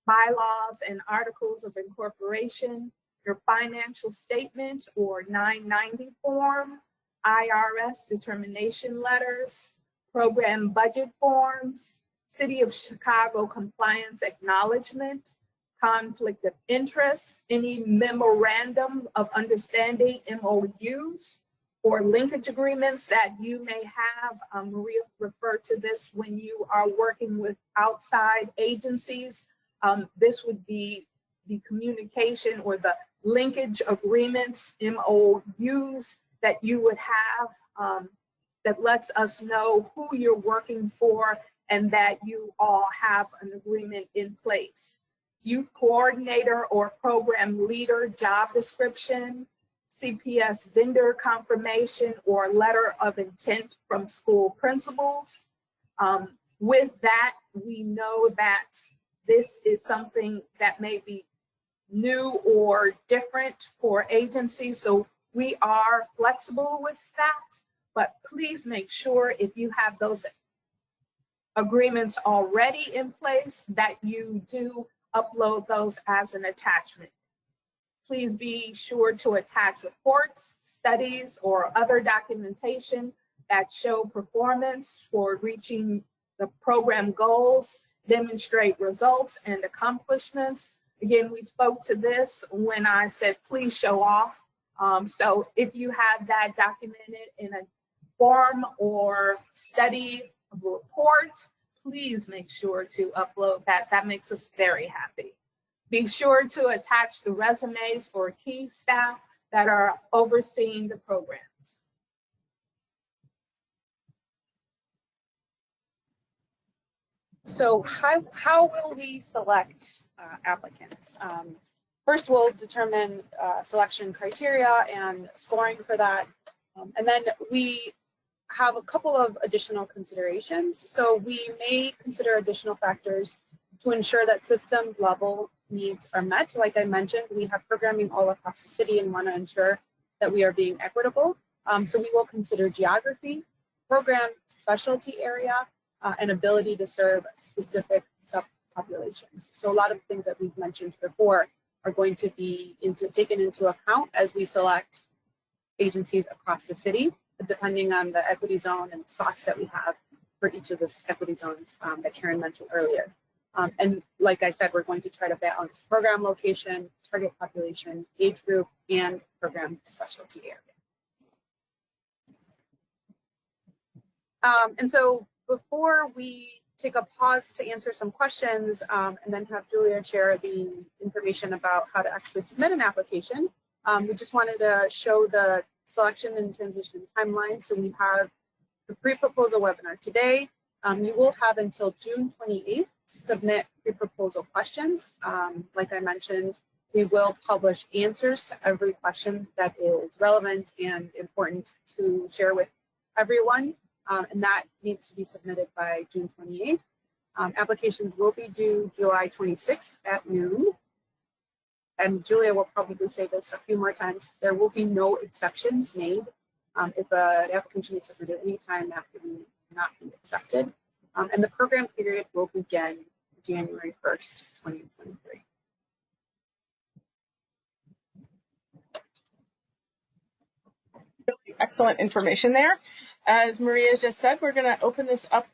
bylaws and articles of incorporation, your financial statement or 990 form, IRS determination letters, program budget forms, City of Chicago compliance acknowledgement, conflict of interest, any memorandum of understanding, MOUs, or linkage agreements that you may have. Maria referred to this when you are working with outside agencies. This would be the communication or the linkage agreements, MOUs, that you would have that lets us know who you're working for and that you all have an agreement in place. Youth coordinator or program leader job description, CPS vendor confirmation or letter of intent from school principals. With that, we know that this is something that may be new or different for agencies, so we are flexible with that, but please make sure if you have those agreements already in place that you do upload those as an attachment. Please be sure to attach reports, studies, or other documentation that show performance toward reaching the program goals, demonstrate results and accomplishments. Again, we spoke to this when I said, please show off. So if you have that documented in a form or study report, please make sure to upload that. That makes us very happy. Be sure to attach the resumes for key staff that are overseeing the programs. So how will we select applicants? First, we'll determine selection criteria and scoring for that. And then we have a couple of additional considerations. So we may consider additional factors to ensure that systems level needs are met. Like I mentioned, we have programming all across the city and want to ensure that we are being equitable. So we will consider geography, program specialty area, and ability to serve specific subpopulations. So a lot of things that we've mentioned before are going to be taken into account as we select agencies across the city, depending on the equity zone and slots that we have for each of the equity zones that Karen mentioned earlier. And like I said, we're going to try to balance program location, target population, age group, and program specialty area. And so before we take a pause to answer some questions and then have Julia share the information about how to actually submit an application, we just wanted to show the selection and transition timeline. So we have the pre-proposal webinar today. You will have until June 28th to submit pre-proposal questions. Like I mentioned, we will publish answers to every question that is relevant and important to share with everyone. And that needs to be submitted by June 28th. Applications will be due July 26th at noon. And Julia will probably say this a few more times, there will be no exceptions made if an application is submitted anytime after not being accepted. And the program period will begin January 1st, 2023. Excellent information there. As Maria just said, we're going to open this up.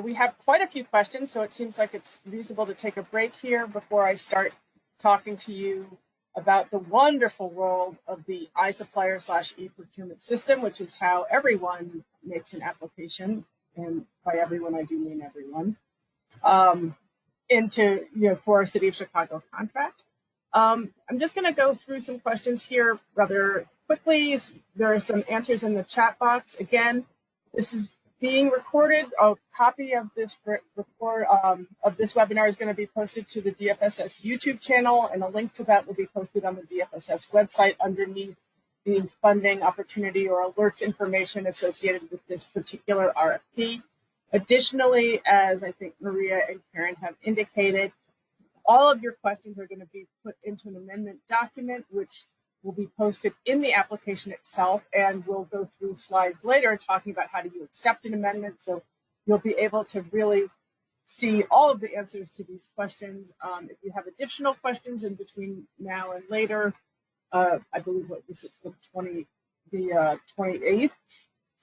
We have quite a few questions, so it seems like it's reasonable to take a break here before I start talking to you about the wonderful role of the iSupplier/e-procurement system, which is how everyone makes an application, and by everyone I do mean everyone, for a City of Chicago contract. I'm just going to go through some questions here rather quickly. There are some answers in the chat box. Again, this is being recorded. A copy of this webinar is going to be posted to the DFSS YouTube channel, and a link to that will be posted on the DFSS website underneath the funding opportunity or alerts information associated with this particular RFP. Additionally, as I think Maria and Karen have indicated, all of your questions are going to be put into an amendment document, which will be posted in the application itself, and we'll go through slides later talking about how do you accept an amendment. So you'll be able to really see all of the answers to these questions. If you have additional questions in between now and later, I believe the 28th,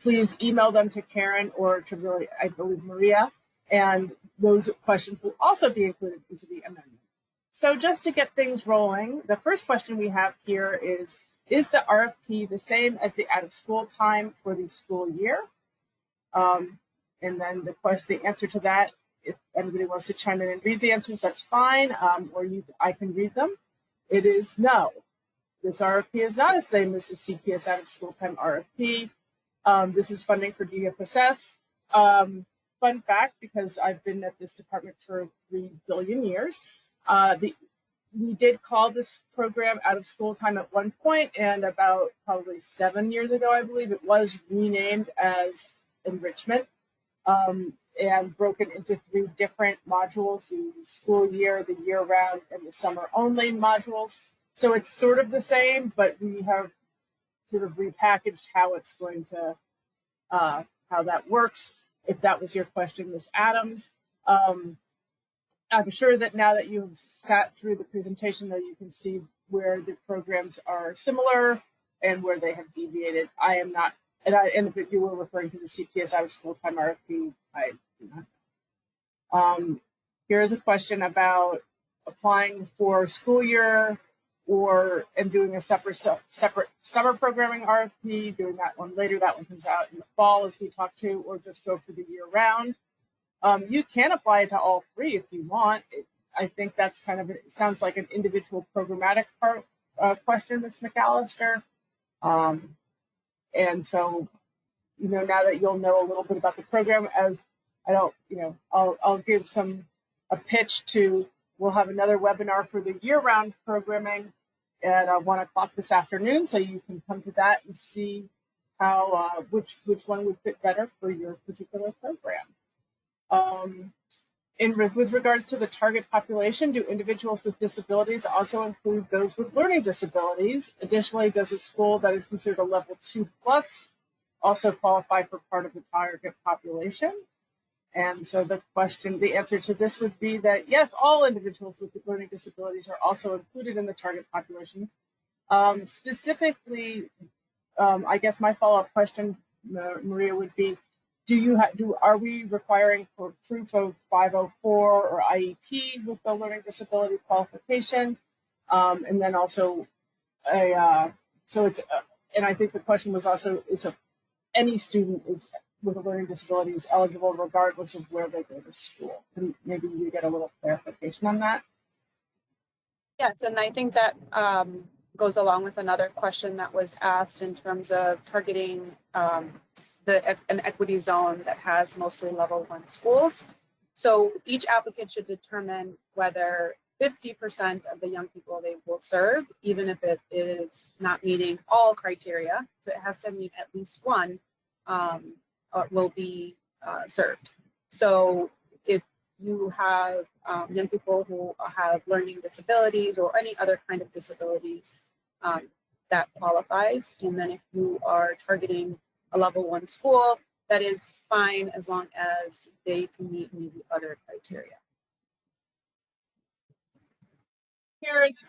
please email them to Karen or to I believe Maria, and those questions will also be included into the amendment. So just to get things rolling, the first question we have here is the RFP the same as the out-of-school time for the school year? And then the answer to that, if anybody wants to chime in and read the answers, that's fine, I can read them. It is no. This RFP is not the same as the CPS out-of-school time RFP. This is funding for DFSS. Fun fact, because I've been at this department for 3 billion years, we did call this program out of school time at one point, and about probably 7 years ago, I believe, it was renamed as Enrichment and broken into 3 different modules: the school year, the year round, and the summer only modules. So it's sort of the same, but we have sort of repackaged how it's going to, how that works. If that was your question, Ms. Adams. I'm sure that now that you've sat through the presentation, though, you can see where the programs are similar and where they have deviated. I am not, and if you were referring to the CPS out of school time RFP, I do not. Here is a question about applying for school year and doing a separate summer programming RFP, doing that one later. That one comes out in the fall as we talked to, or just go for the year round. You can apply to all three if you want. I think that's kind of, it sounds like an individual programmatic question, Ms. McAllister. And so, you know, now that you'll know a little bit about the program, as I don't, you know, I'll give a pitch to, we'll have another webinar for the year-round programming at 1 o'clock this afternoon, so you can come to that and see how which one would fit better for your particular program. With regards to the target population, do individuals with disabilities also include those with learning disabilities? Additionally, does a school that is considered a level 2 plus also qualify for part of the target population? And so the answer to this would be that yes, all individuals with learning disabilities are also included in the target population. Specifically, I guess my follow-up question, Maria, would be, are we requiring for proof of 504 or IEP with the learning disability qualification? And then also, and I think the question was also, any student with a learning disability is eligible regardless of where they go to school? And maybe you get a little clarification on that. Yes, and I think that goes along with another question that was asked in terms of targeting an equity zone that has mostly level 1 schools. So each applicant should determine whether 50% of the young people they will serve, even if it is not meeting all criteria, so it has to meet at least one, will be served. So if you have young people who have learning disabilities or any other kind of disabilities, that qualifies. And then if you are targeting a level 1 school, that is fine as long as they can meet maybe other criteria.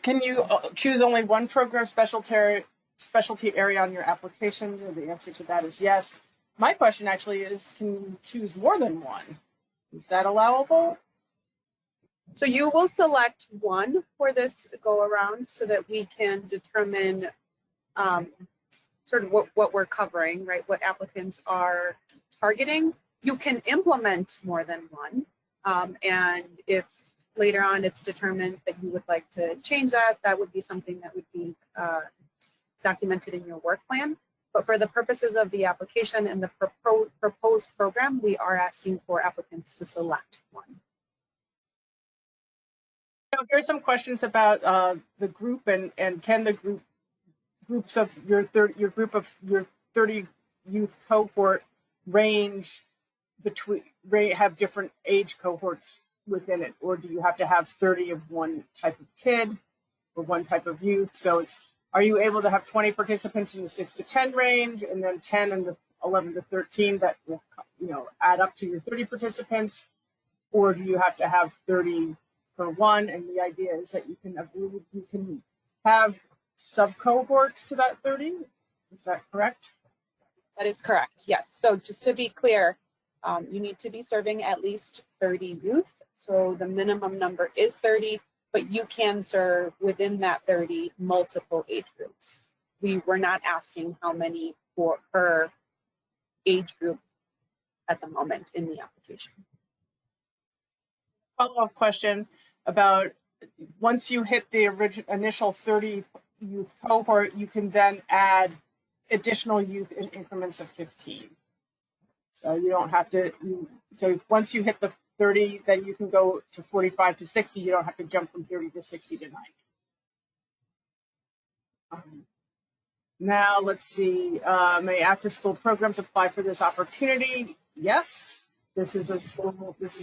Can you choose only one program specialty area on your application? And the answer to that is yes. My question actually is, can you choose more than one? Is that allowable? So you will select one for this go around so that we can determine sort of what we're covering, right? What applicants are targeting. You can implement more than one. And if later on it's determined that you would like to change that, that would be something that would be documented in your work plan. But for the purposes of the application and the proposed program, we are asking for applicants to select one. So here's some questions about the group and can the groups of your 30 youth cohort range have different age cohorts within it, or do you have to have 30 of one type of kid or one type of youth? So are you able to have 20 participants in the 6 to 10 range and then 10 in the 11 to 13 that will, you know, add up to your 30 participants, or do you have to have 30 per one? And the idea is that you can have sub cohorts to that 30. Is that correct? That is correct. Yes. So just to be clear, you need to be serving at least 30 youth. So the minimum number is 30, but you can serve within that 30 multiple age groups. We were not asking how many per age group at the moment in the application. Follow-up question about once you hit the initial 30 youth cohort, you can then add additional youth in increments of 15. So you don't have to, so once you hit the 30, then you can go to 45 to 60. You don't have to jump from 30 to 60 to 90. Now let's see, may after-school programs apply for this opportunity? Yes, this is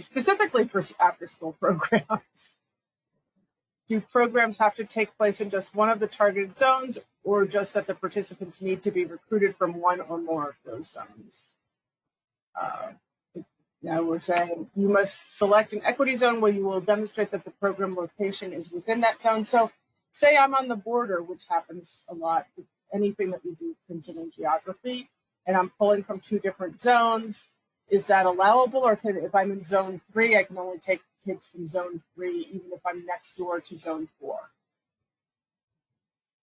specifically for after-school programs. Do programs have to take place in just one of the targeted zones, or just that the participants need to be recruited from one or more of those zones? Now we're saying you must select an equity zone where you will demonstrate that the program location is within that zone. So say I'm on the border, which happens a lot with anything that we do considering geography, and I'm pulling from 2 different zones. Is that allowable? Or if I'm in zone 3, I can only take kids from zone 3, even if I'm next door to zone 4?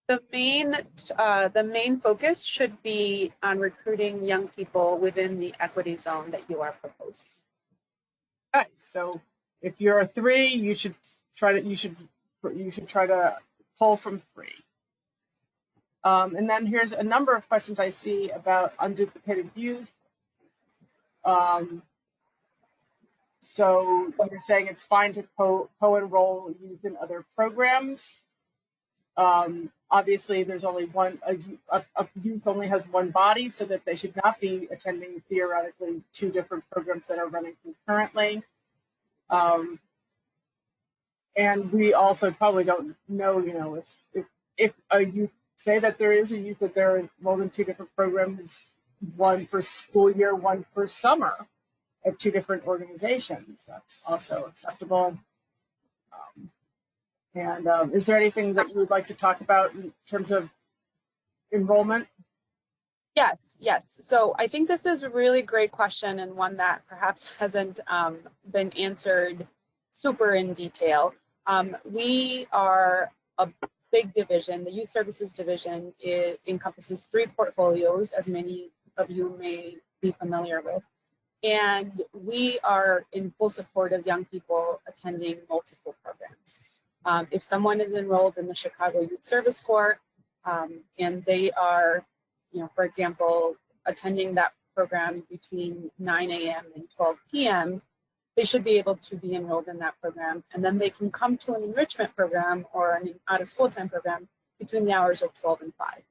The main focus should be on recruiting young people within the equity zone that you are proposing. Okay, so if you're a 3, you should try to pull from 3. And then here's a number of questions I see about unduplicated youth. So you're saying it's fine to co-enroll youth in other programs. Obviously, there's only a youth only has one body, so that they should not be attending theoretically 2 different programs that are running concurrently. And we also probably don't know, if a youth, say that there is a youth that they're enrolled in 2 different programs, one for school year, one for summer, at 2 different organizations. That's also acceptable. Is there anything that you would like to talk about in terms of enrollment? Yes. So I think this is a really great question, and one that perhaps hasn't been answered super in detail. We are a big division. The Youth Services Division encompasses 3 portfolios, as many of you may be familiar with. And we are in full support of young people attending multiple programs. If someone is enrolled in the Chicago Youth Service Corps, and they are, for example, attending that program between 9 a.m. and 12 p.m., they should be able to be enrolled in that program. And then they can come to an enrichment program or an out-of-school time program between the hours of 12 and 5.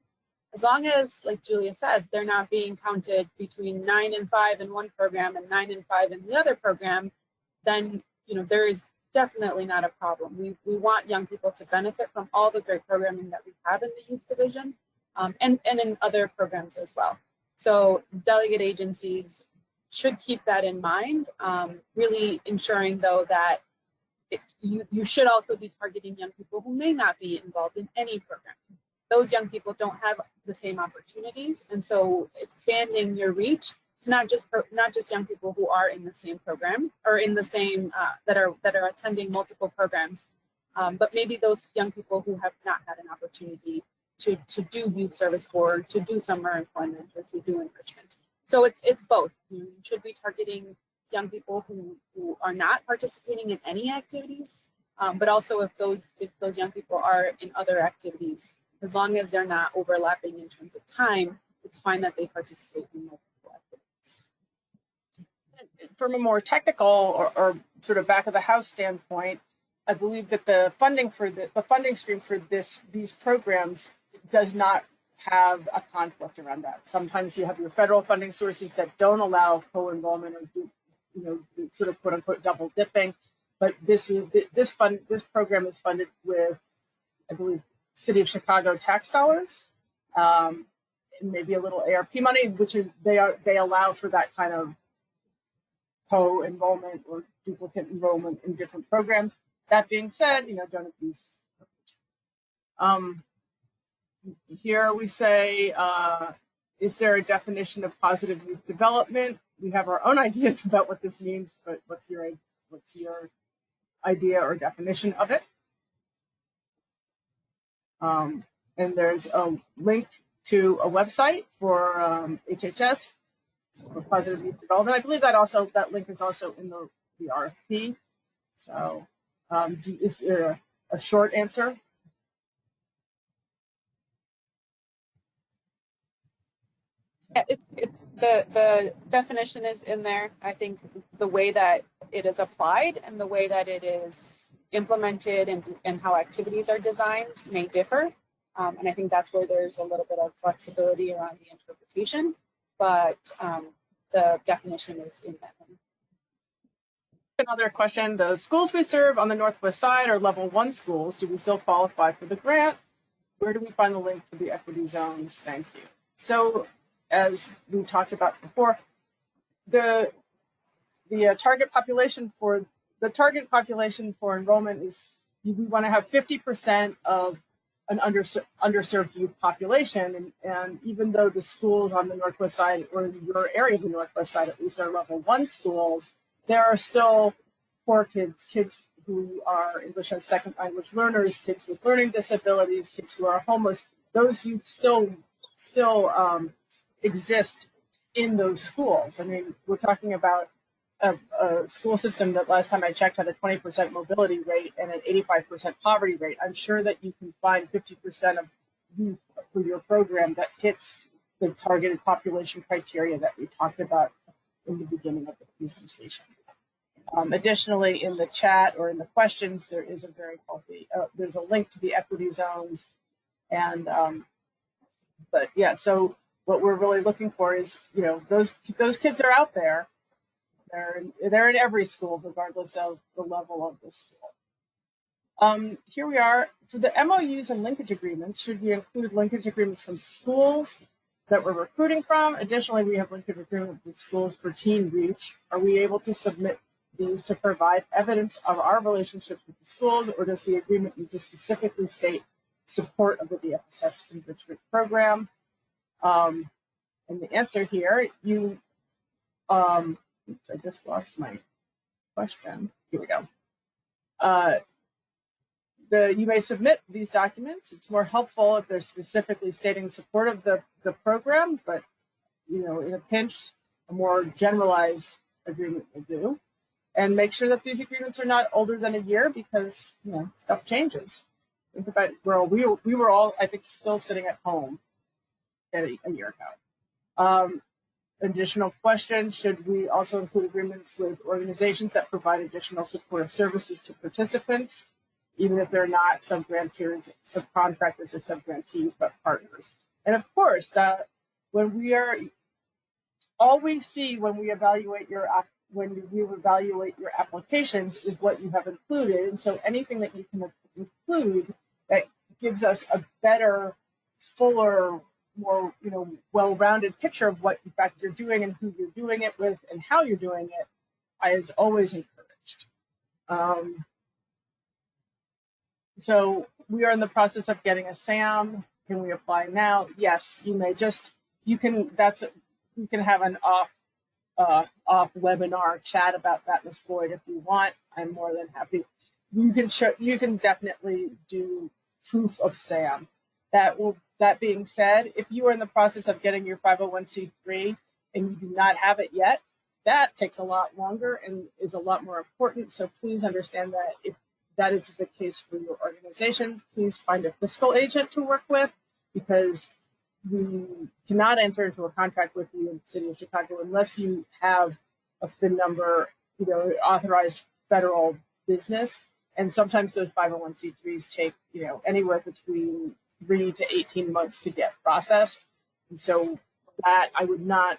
As long as, like Julia said, they're not being counted between 9 and 5 in one program and 9 and 5 in the other program, then there is definitely not a problem. We want young people to benefit from all the great programming that we have in the youth division, and in other programs as well. So delegate agencies should keep that in mind, really ensuring though that you should also be targeting young people who may not be involved in any program. Those young people don't have the same opportunities, and so expanding your reach to not just young people who are in the same program or in the same that are attending multiple programs, but maybe those young people who have not had an opportunity to do youth service corps, to do summer employment, or to do enrichment. So it's both. You should be targeting young people who are not participating in any activities, but also if those young people are in other activities, as long as they're not overlapping in terms of time, it's fine that they participate in multiple activities. From a more technical or sort of back of the house standpoint, I believe that the funding stream for these programs does not have a conflict around that. Sometimes you have your federal funding sources that don't allow co-enrollment or sort of quote unquote double dipping, but this program is funded with, I believe, City of Chicago tax dollars, and maybe a little ARP money, which is they allow for that kind of co-enrollment or duplicate enrollment in different programs. That being said, don't abuse it. Here we say, is there a definition of positive youth development? We have our own ideas about what this means, but what's your idea or definition of it? And there's a link to a website for HHS for positive youth development. I believe that link is also in the RFP. So is there a short answer? Yeah, it's the definition is in there. I think the way that it is applied and the way that it is implemented and how activities are designed may differ. And I think that's where there's a little bit of flexibility around the interpretation, but the definition is in that one. Another question, the schools we serve on the Northwest side are level 1 schools. Do we still qualify for the grant? Where do we find the link for the equity zones? Thank you. So as we talked about before, the target population for enrollment is we want to have 50% of an underserved youth population, and even though the schools on the Northwest side, or your area of the Northwest side at least, are level 1 schools, there are still poor kids who are English as second language learners, kids with learning disabilities, kids who are homeless. Those youth still exist in those schools. I mean, we're talking about a school system that last time I checked had a 20% mobility rate and an 85% poverty rate. I'm sure that you can find 50% of youth for your program that hits the targeted population criteria that we talked about in the beginning of the presentation. Additionally, in the chat or in the questions, there is a very healthy, there's a link to the equity zones. And, but yeah, so what we're really looking for is, you know, those kids are out there. They're in every school, regardless of the level of the school. Here we are. For the MOUs and linkage agreements, should we include linkage agreements from schools that we're recruiting from? Additionally, we have linkage agreements with schools for teen reach. Are we able to submit these to provide evidence of our relationship with the schools, or does the agreement need to specifically state support of the DFSS enrichment program? And the answer here, oops, I just lost my question. Here we go. You may submit these documents. It's more helpful if they're specifically stating support of the program, but you know, in a pinch, a more generalized agreement will do. And make sure that these agreements are not older than a year, because you know, stuff changes. Think about, well, we were all, I think, still sitting at home a year ago. Additional questions, should we also include agreements with organizations that provide additional supportive services to participants, even if they're not subgrantors, subcontractors, or subgrantees, but partners? And of course, that when we are, all we see when we evaluate your applications is what you have included. And so anything that you can include that gives us a better, fuller, more, you know, well-rounded picture of what in fact you're doing and who you're doing it with and how you're doing it is always encouraged. So we are in the process of getting a SAM. Can we apply now? Yes, you may just, you can have an off webinar chat about that, Ms. Floyd, if you want. I'm more than happy. You can definitely do proof of SAM. That being said, if you are in the process of getting your 501c3 and you do not have it yet, that takes a lot longer and is a lot more important. So please understand that if that is the case for your organization, please find a fiscal agent to work with, because we cannot enter into a contract with you in the city of Chicago unless you have a FIN number, you know, authorized federal business. And sometimes those 501c3s take, you know, anywhere between 3 to 18 months to get processed. And so that I would not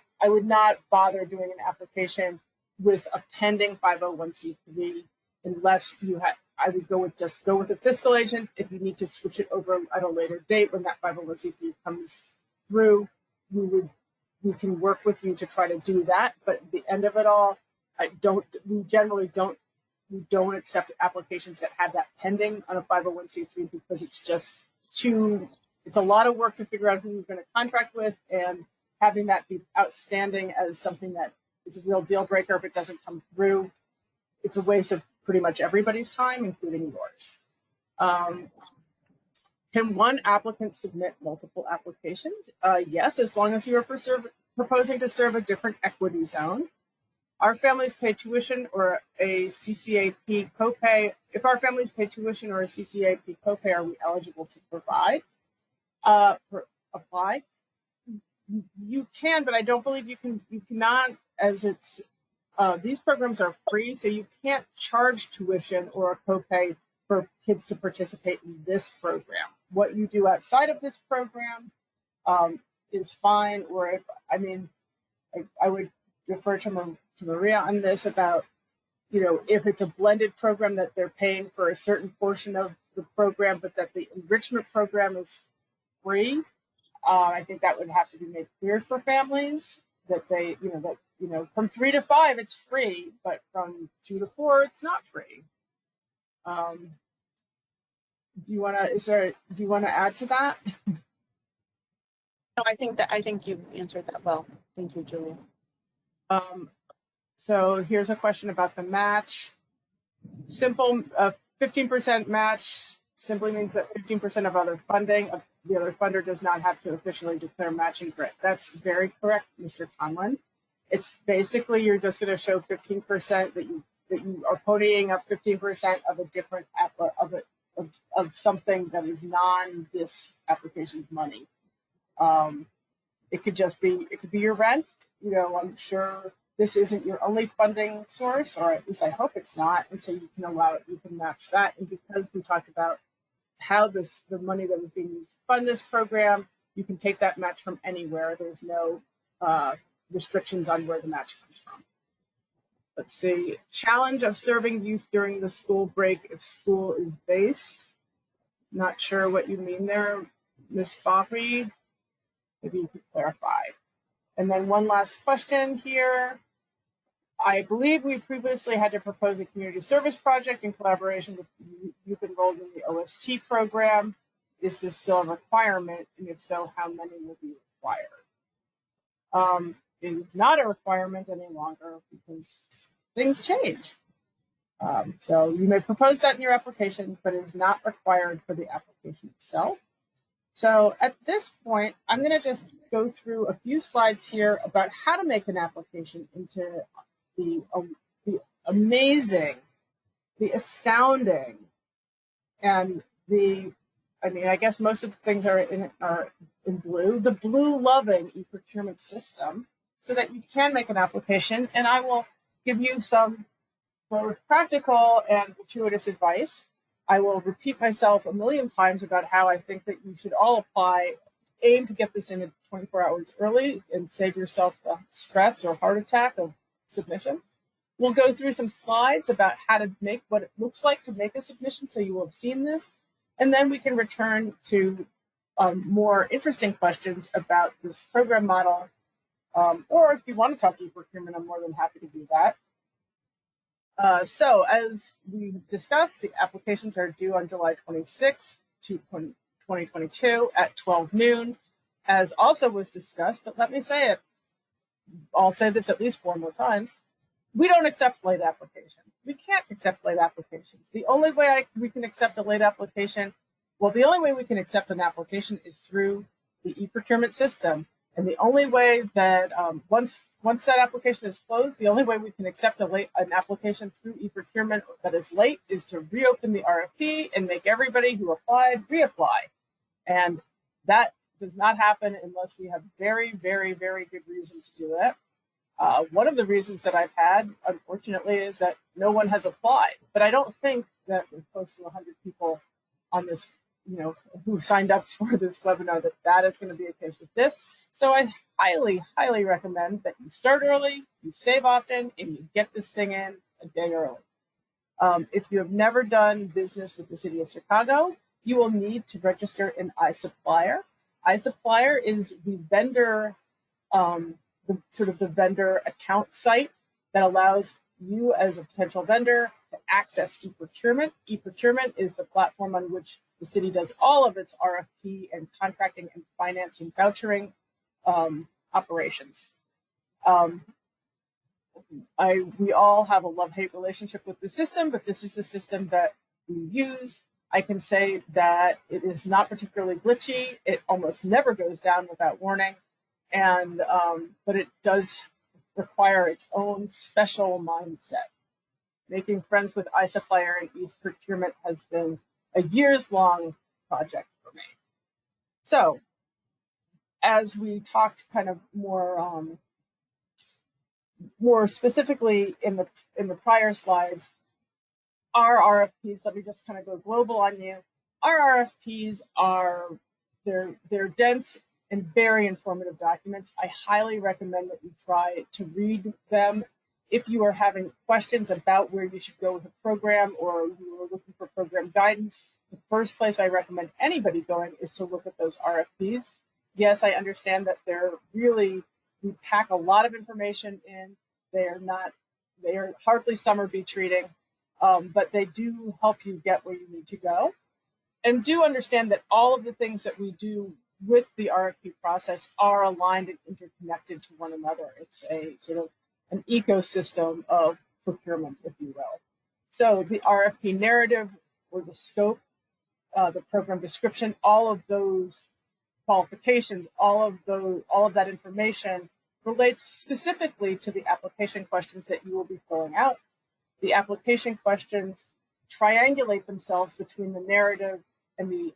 bother doing an application with a pending 501c3 unless you had, I would go with a fiscal agent. If you need to switch it over at a later date when that 501c3 comes through, we can work with you to try to do that. But at the end of it all, we generally don't accept applications that have that pending on a 501c3, because it's just it's a lot of work to figure out who you're going to contract with, and having that be outstanding as something that is a real deal breaker if it doesn't come through, it's a waste of pretty much everybody's time, including yours. Can one applicant submit multiple applications? Yes, as long as you are proposing to serve a different equity zone. Our families pay tuition or a CCAP copay. If our families pay tuition or a CCAP copay, are we eligible to apply? You can, but I don't believe you can. You cannot, as it's these programs are free, so you can't charge tuition or a copay for kids to participate in this program. What you do outside of this program is fine. Or if, I mean, I would refer to Maria on this about, you know, if it's a blended program that they're paying for a certain portion of the program, but that the enrichment program is free. I think that would have to be made clear for families that they, from 3 to 5, it's free, but from 2 to 4, it's not free. Do you want to add to that? No, I think you answered that well. Thank you, Julia. So here's a question about the match. Simple, 15% match simply means that 15% of other funding of the other funder does not have to officially declare matching grant. That's very correct, Mr. Conlon. It's basically, you're just going to show 15% that you are ponying up 15% of a different of something that is non this application's money. It could be your rent. You know, I'm sure this isn't your only funding source, or at least I hope it's not. And so you can you can match that. And because we talked about how the money that was being used to fund this program, you can take that match from anywhere. There's no restrictions on where the match comes from. Let's see, challenge of serving youth during the school break if school is based. Not sure what you mean there, Ms. Bobby. Maybe you could clarify. And then one last question here. I believe we previously had to propose a community service project in collaboration with youth enrolled in the OST program. Is this still a requirement? And if so, how many will be required? It is not a requirement any longer because things change. So you may propose that in your application, but it is not required for the application itself. So at this point, I'm going to just go through a few slides here about how to make an application into the amazing, the astounding, and I guess most of the things are in blue, the blue-loving e-procurement system, so that you can make an application. And I will give you some both practical and gratuitous advice. I will repeat myself a million times about how I think that you should all apply, aim to get this in 24 hours early and save yourself the stress or heart attack of submission. We'll go through some slides about how to make what it looks like to make a submission, so you will have seen this. And then we can return to more interesting questions about this program model. Or if you want to talk e-procurement, I'm more than happy to do that. So as we discussed, the applications are due on July 26th, 2022 at 12 noon, as also was discussed, but let me say it. I'll say this at least 4 more times. We don't accept late applications. We can't accept late applications. The only way we can accept a late application, the only way we can accept an application is through the e-procurement system. And the only way that once that application is closed, the only way we can accept an application through e-procurement that is late is to reopen the RFP and make everybody who applied reapply. And that does not happen unless we have very, very, very good reason to do it. One of the reasons that I've had, unfortunately, is that no one has applied. But I don't think that we're close to 100 people on this, who signed up for this webinar, that is going to be the case with this. So I highly, highly recommend that you start early, you save often, and you get this thing in a day early. If you have never done business with the city of Chicago, you will need to register in iSupplier. iSupplier is the vendor, the vendor account site that allows you as a potential vendor to access e-procurement. E-procurement is the platform on which the city does all of its RFP and contracting and financing vouchering operations. We all have a love-hate relationship with the system, but this is the system that we use. I can say that it is not particularly glitchy. It almost never goes down without warning. And but it does require its own special mindset. Making friends with iSupplier and e-procurement has been a years-long project for me. So, as we talked kind of more specifically in the prior slides, our RFPs. Let me just kind of go global on you. Our RFPs they're dense and very informative documents. I highly recommend that you try to read them. If you are having questions about where you should go with a program, or you are looking for program guidance, the first place I recommend anybody going is to look at those RFPs. Yes, I understand that we pack a lot of information in. They are hardly summer beach reading, but they do help you get where you need to go. And do understand that all of the things that we do with the RFP process are aligned and interconnected to one another. It's a sort of an ecosystem of procurement, if you will. So the RFP narrative, or the scope, the program description, all of those qualifications, all of that information relates specifically to the application questions that you will be filling out. The application questions triangulate themselves between the narrative and the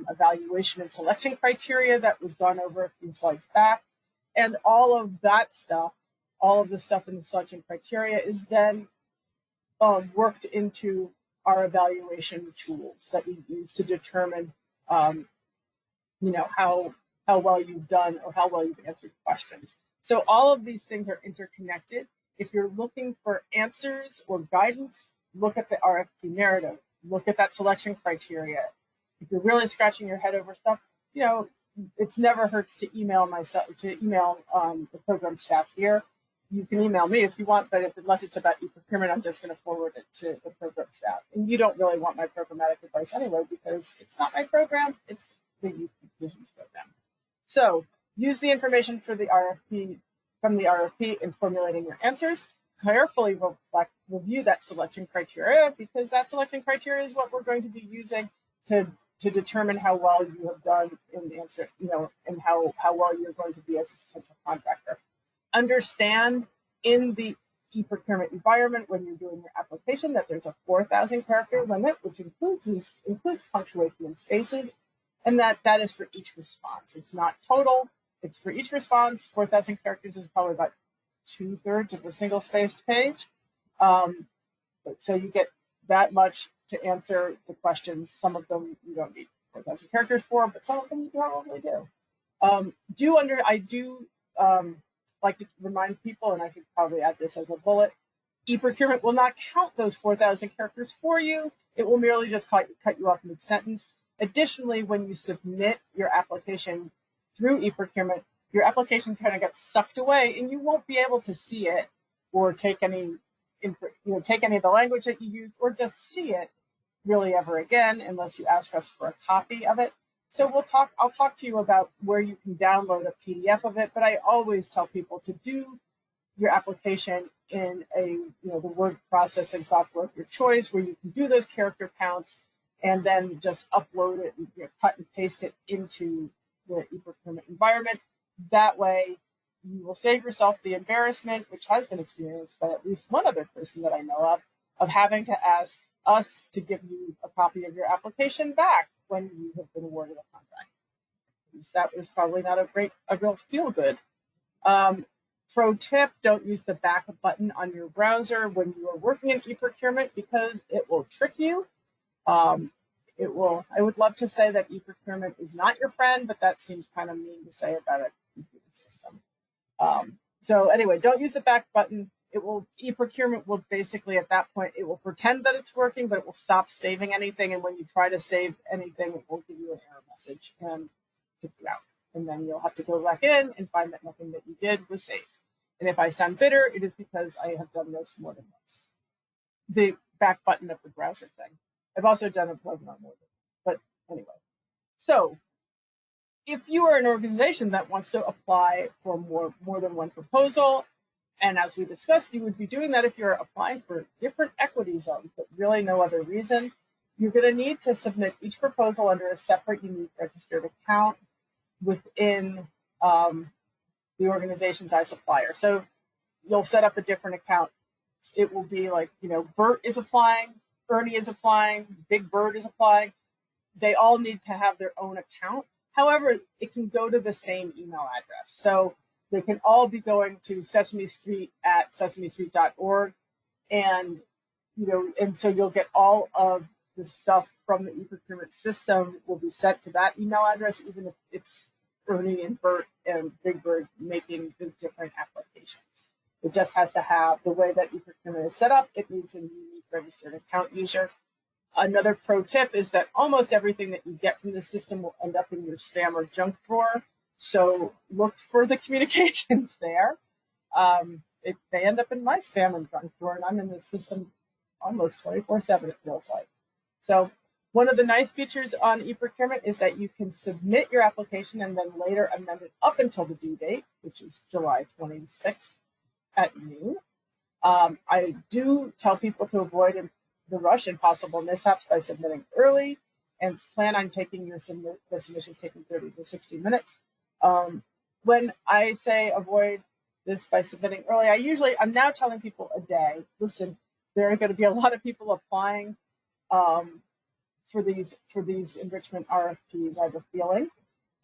evaluation and selection criteria that was gone over a few slides back. And all of that stuff, all of the stuff in the selection criteria is then worked into our evaluation tools that we use to determine, how well you've done or how well you've answered questions. So all of these things are interconnected. If you're looking for answers or guidance, look at the RFP narrative, look at that selection criteria. If you're really scratching your head over stuff, it's never hurts to email the program staff here. You can email me if you want, but unless it's about e-procurement, I'm just going to forward it to the program staff. And you don't really want my programmatic advice anyway, because it's not my program, it's the youth division's program. So use the information for the RFP from the RFP in formulating your answers. Carefully review that selection criteria, because that selection criteria is what we're going to be using to determine how well you have done in the answer, and how well you're going to be as a potential contractor. Understand in the e-procurement environment when you're doing your application that there's a 4,000 character limit, which includes punctuation and spaces, and that is for each response. It's not total, it's for each response. 4,000 characters is probably about 2/3 of a single spaced page. So you get that much to answer the questions. Some of them you don't need 4,000 characters for, but some of them you probably do. I do like to remind people, and I could probably add this as a bullet, e-procurement will not count those 4,000 characters for you. It will merely just cut you off mid-sentence. Additionally, when you submit your application through e-procurement, your application kind of gets sucked away and you won't be able to see it or take any of the language that you used or just see it really ever again unless you ask us for a copy of it. So I'll talk to you about where you can download a PDF of it, but I always tell people to do your application in the word processing software of your choice, where you can do those character counts and then just upload it and cut and paste it into the e-procurement environment. That way you will save yourself the embarrassment, which has been experienced by at least one other person that I know of having to ask us to give you a copy of your application back when you have been awarded a contract. That was probably not a real feel good. Pro tip, don't use the back button on your browser when you are working in e-procurement, because it will trick you. I would love to say that e-procurement is not your friend, but that seems kind of mean to say about a computer system. So anyway, don't use the back button. E-procurement will basically, at that point, it will pretend that it's working, but it will stop saving anything. And when you try to save anything, it will give you an error message and kick you out. And then you'll have to go back in and find that nothing that you did was saved. And if I sound bitter, it is because I have done this more than once. The back button of the browser thing. I've also done a webinar more than, but anyway. So if you are an organization that wants to apply for more than one proposal, and as we discussed, you would be doing that if you're applying for different equity zones, but really no other reason, you're going to need to submit each proposal under a separate unique registered account within the organization's iSupplier. So you'll set up a different account. It will be like, Bert is applying, Ernie is applying, Big Bird is applying. They all need to have their own account. However, it can go to the same email address. So they can all be going to sesamestreet@sesamestreet.org. And, and so you'll get all of the stuff from the e-procurement system will be sent to that email address, even if it's Ernie and Bert and Big Bird making the different applications. It just has to have the way that e-procurement is set up. It needs a unique registered account user. Another pro tip is that almost everything that you get from the system will end up in your spam or junk drawer. So look for the communications there. They end up in my spam and junk drawer, and I'm in the system almost 24/7, it feels like. So one of the nice features on e-procurement is that you can submit your application and then later amend it up until the due date, which is July 26th at noon. I do tell people to avoid the rush and possible mishaps by submitting early, and plan on taking the submissions taking 30 to 60 minutes. When I say avoid this by submitting early. I'm now telling people a day, listen, there are going to be a lot of people applying for these enrichment RFPs, I have a feeling.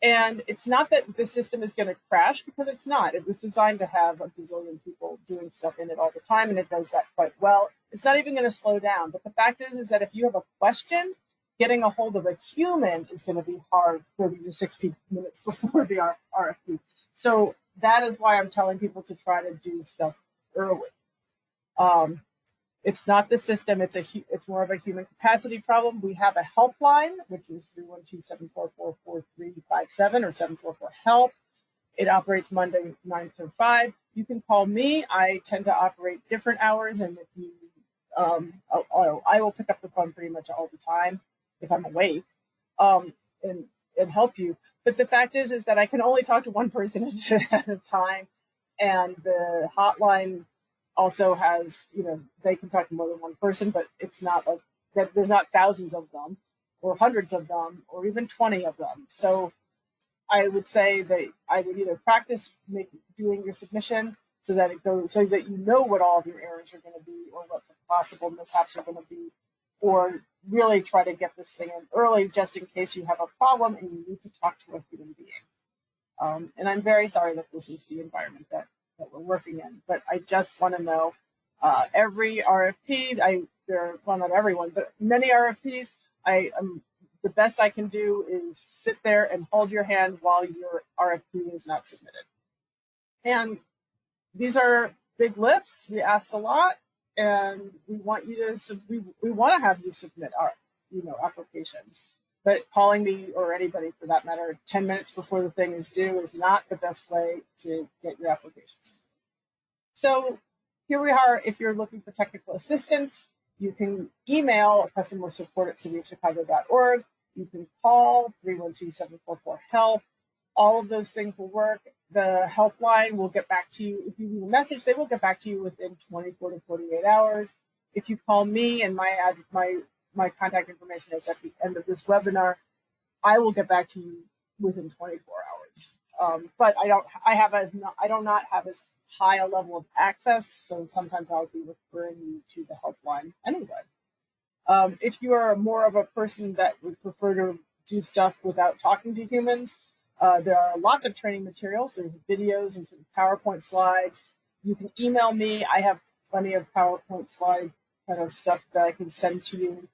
And it's not that the system is going to crash, because it's not. It was designed to have a bazillion people doing stuff in it all the time, and it does that quite well. It's not even going to slow down. But the fact is that if you have a question, getting a hold of a human is going to be hard 30 to 60 minutes before the RFP. So that is why I'm telling people to try to do stuff early. It's not the system, it's more of a human capacity problem. We have a helpline, which is 312-744-4357 or 744-HELP. It operates Monday 9 to 5. You can call me. I tend to operate different hours, and if you, I will pick up the phone pretty much all the time if I'm awake, and help you. But the fact is that I can only talk to one person at a time, and the hotline also has, they can talk to more than one person, but it's not like that. There's not thousands of them or hundreds of them or even 20 of them. So I would say that I would either practice doing your submission so that it goes, so that you know what all of your errors are going to be or what the possible mishaps are going to be, or really try to get this thing in early just in case you have a problem and you need to talk to a human being. And I'm very sorry that this is the environment that we're working in, but I just want to know every RFP, well, not everyone, but many RFPs, the best I can do is sit there and hold your hand while your RFP is not submitted. And these are big lifts. We ask a lot, and we want you to we want to have you submit our applications. But calling me, or anybody for that matter, 10 minutes before the thing is due is not the best way to get your applications. So here we are. If you're looking for technical assistance, you can email customer support at cityofchicago.org. You can call 312-744-HELP. All of those things will work. The helpline will get back to you. If you leave a message, they will get back to you within 24 to 48 hours. If you call me, and my contact information is at the end of this webinar, I will get back to you within 24 hours. But I do not have as high a level of access, so sometimes I'll be referring you to the helpline anyway. If you are more of a person that would prefer to do stuff without talking to humans, there are lots of training materials. There's videos and sort of PowerPoint slides. You can email me. I have plenty of PowerPoint slide kind of stuff that I can send to you,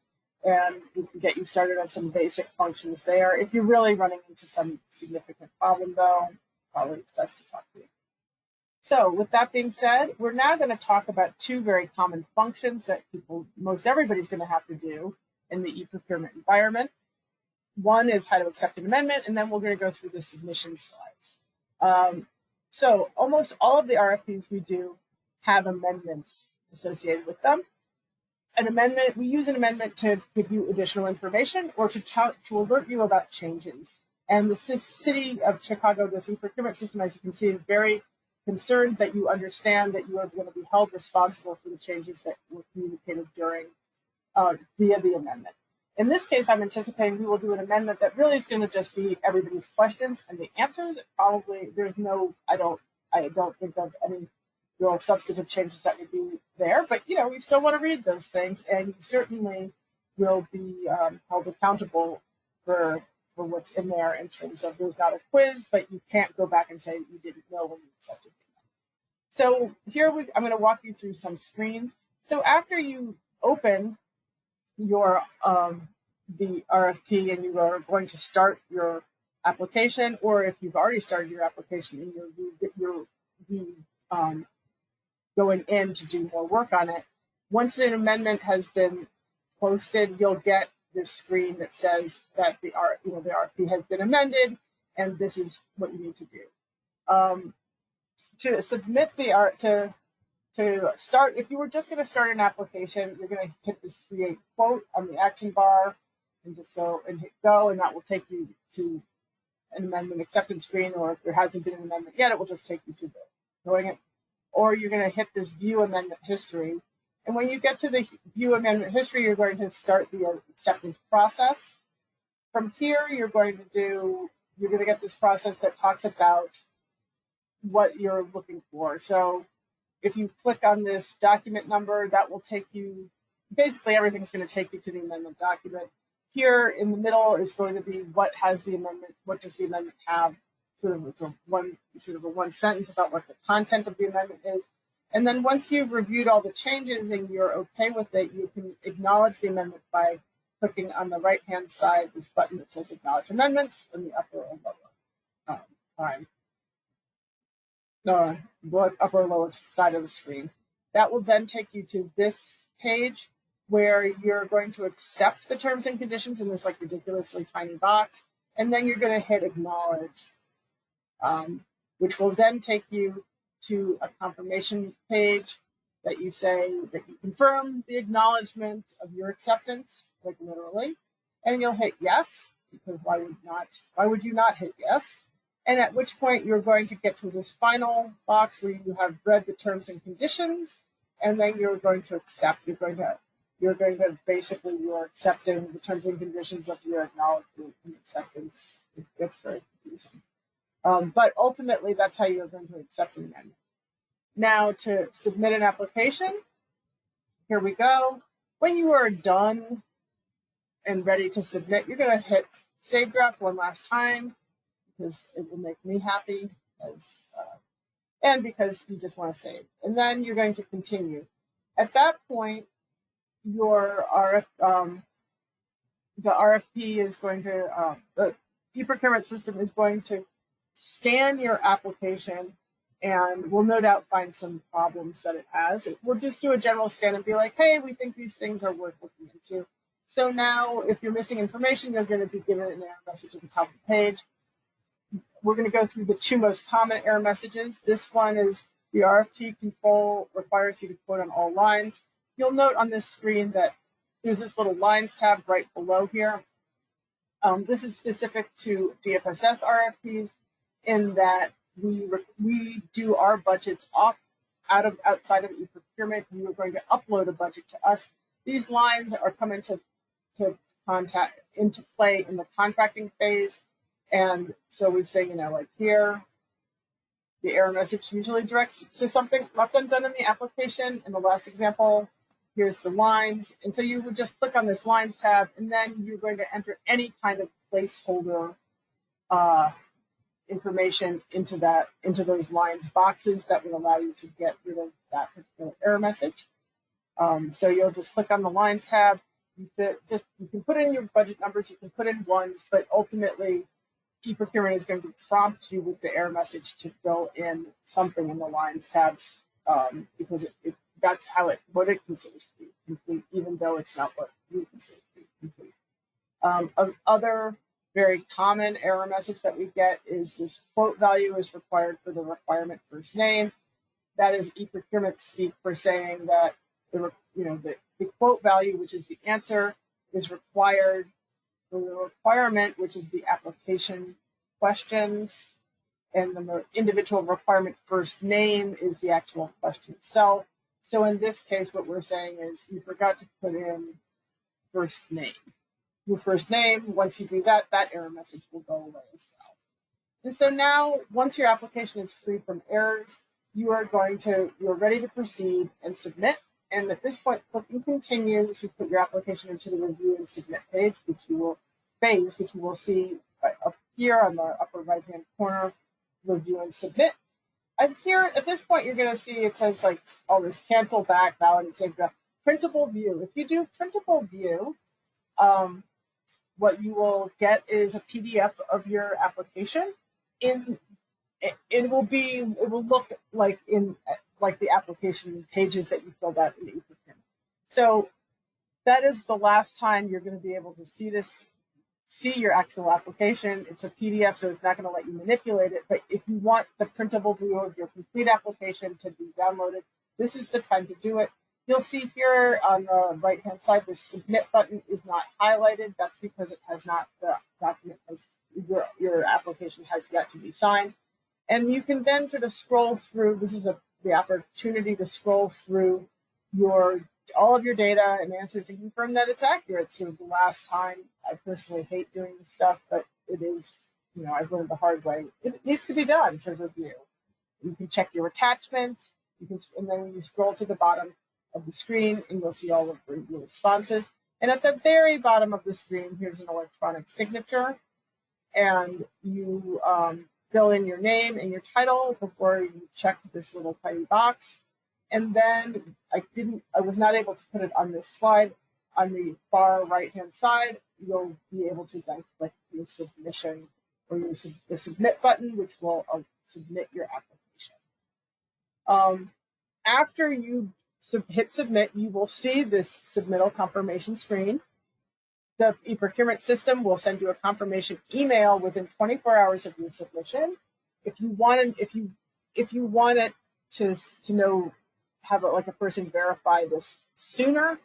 and we can get you started on some basic functions there. If you're really running into some significant problem, though, probably it's best to talk to you. So with that being said, we're now going to talk about two very common functions that most everybody's going to have to do in the e-procurement environment. One is how to accept an amendment, and then we're going to go through the submission slides. So almost all of the RFPs we do have amendments associated with them. An amendment, we use an amendment to give you additional information or to alert you about changes. And the City of Chicago, this e-procurement system, as you can see, is very concerned that you understand that you are going to be held responsible for the changes that were communicated during via the amendment. In this case, I'm anticipating we will do an amendment that really is going to just be everybody's questions and the answers. Probably there's no, I don't think of any real substantive changes that would be there, but we still want to read those things, and you certainly will be held accountable for what's in there in terms of there's not a quiz, but you can't go back and say you didn't know when you accepted it. So here I'm going to walk you through some screens. So after you open your the RFP and you are going to start your application, or if you've already started your application and you're going in to do more work on it, once an amendment has been posted, you'll get this screen that says that the RFP has been amended, and this is what you need to do. To submit to start, if you were just going to start an application, you're going to hit this create quote on the action bar and just go and hit go, and that will take you to an amendment acceptance screen, or if there hasn't been an amendment yet, it will just take you to doing it. Or you're going to hit this view amendment history. And when you get to the view amendment history, you're going to start the acceptance process. From here, you're going to get this process that talks about what you're looking for. So if you click on this document number, that will take you, basically everything's going to take you to the amendment document. Here in the middle is going to be what has the amendment, what does the amendment have, sort of a one sentence about what the content of the amendment is. And then once you've reviewed all the changes and you're okay with it, you can acknowledge the amendment by clicking on the right-hand side, this button that says Acknowledge Amendments in the upper or lower side of the screen. That will then take you to this page where you're going to accept the terms and conditions in this like ridiculously tiny box, and then you're going to hit Acknowledge, which will then take you to a confirmation page that you say that you confirm the acknowledgement of your acceptance, like literally, and you'll hit yes, because why would you not hit yes? And at which point you're going to get to this final box where you have read the terms and conditions, and then you're going to accept. You're going to basically, you're accepting the terms and conditions of your acknowledgement and acceptance. It gets very confusing. But ultimately, that's how you're going to accept an amendment. Now to submit an application, here we go. When you are done and ready to submit, you're going to hit Save Draft one last time, because it will make me happy, and because you just want to save. And then you're going to continue. At that point, your the RFP is going to, the e-procurement system is going to scan your application, and we'll no doubt find some problems that it has. We'll just do a general scan and be like, hey, we think these things are worth looking into. So now if you're missing information, you're going to be given an error message at the top of the page. We're going to go through the two most common error messages. This one is the RFP control requires you to quote on all lines. You'll note on this screen that there's this little lines tab right below here. This is specific to DFSS RFPs in that we do our budgets outside of e-procurement. You are going to upload a budget to us. These lines are coming into play in the contracting phase. And so we say, like here, the error message usually directs to something left undone in the application. In the last example, here's the lines. And so you would just click on this lines tab, and then you're going to enter any kind of placeholder information into those lines boxes that would allow you to get rid of that particular error message. So you'll just click on the lines tab. You can put in your budget numbers, you can put in ones, but ultimately e-procurement is going to prompt you with the error message to fill in something in the lines tabs, because that's what it considers to be complete, even though it's not what you consider to be complete. Other very common error message that we get is this quote value is required for the requirement first name. That is e-procurement speak for saying that the quote value, which is the answer, is required for the requirement, which is the application questions, and the individual requirement first name is the actual question itself. So in this case, what we're saying is you forgot to put in first name. Your first name, once you do that, that error message will go away as well. And so now, once your application is free from errors, you're ready to proceed and submit. And at this point, clicking continue, you should put your application into the review and submit page, which you will see up here on the upper right-hand corner, review and submit. And here, at this point, you're going to see it says like all this cancel back, valid, and save draft. Printable view. If you do printable view, what you will get is a PDF of your application. It will look like the application pages that you filled out in e-procurement. So that is the last time you're going to be able to see your actual application. It's a PDF, so it's not going to let you manipulate it. But if you want the printable view of your complete application to be downloaded, this is the time to do it. You'll see here on the right-hand side, the submit button is not highlighted. That's because it has not, the document has, your application has yet to be signed. And you can then sort of scroll through, this is the opportunity to scroll through all of your data and answers and confirm that it's accurate. Sort of the last time. I personally hate doing this stuff, but it is, I've learned the hard way. It needs to be done to review. You can check your attachments. And then when you scroll to the bottom of the screen, and you'll see all of your responses. And at the very bottom of the screen, here's an electronic signature, and you fill in your name and your title before you check this little tiny box. And then I was not able to put it on this slide. On the far right-hand side, you'll be able to then click your submission or the submit button, which will submit your application. After you hit submit, you will see this submittal confirmation screen. The e-procurement system will send you a confirmation email within 24 hours of your submission. If you wanted to know, have a person verify this sooner,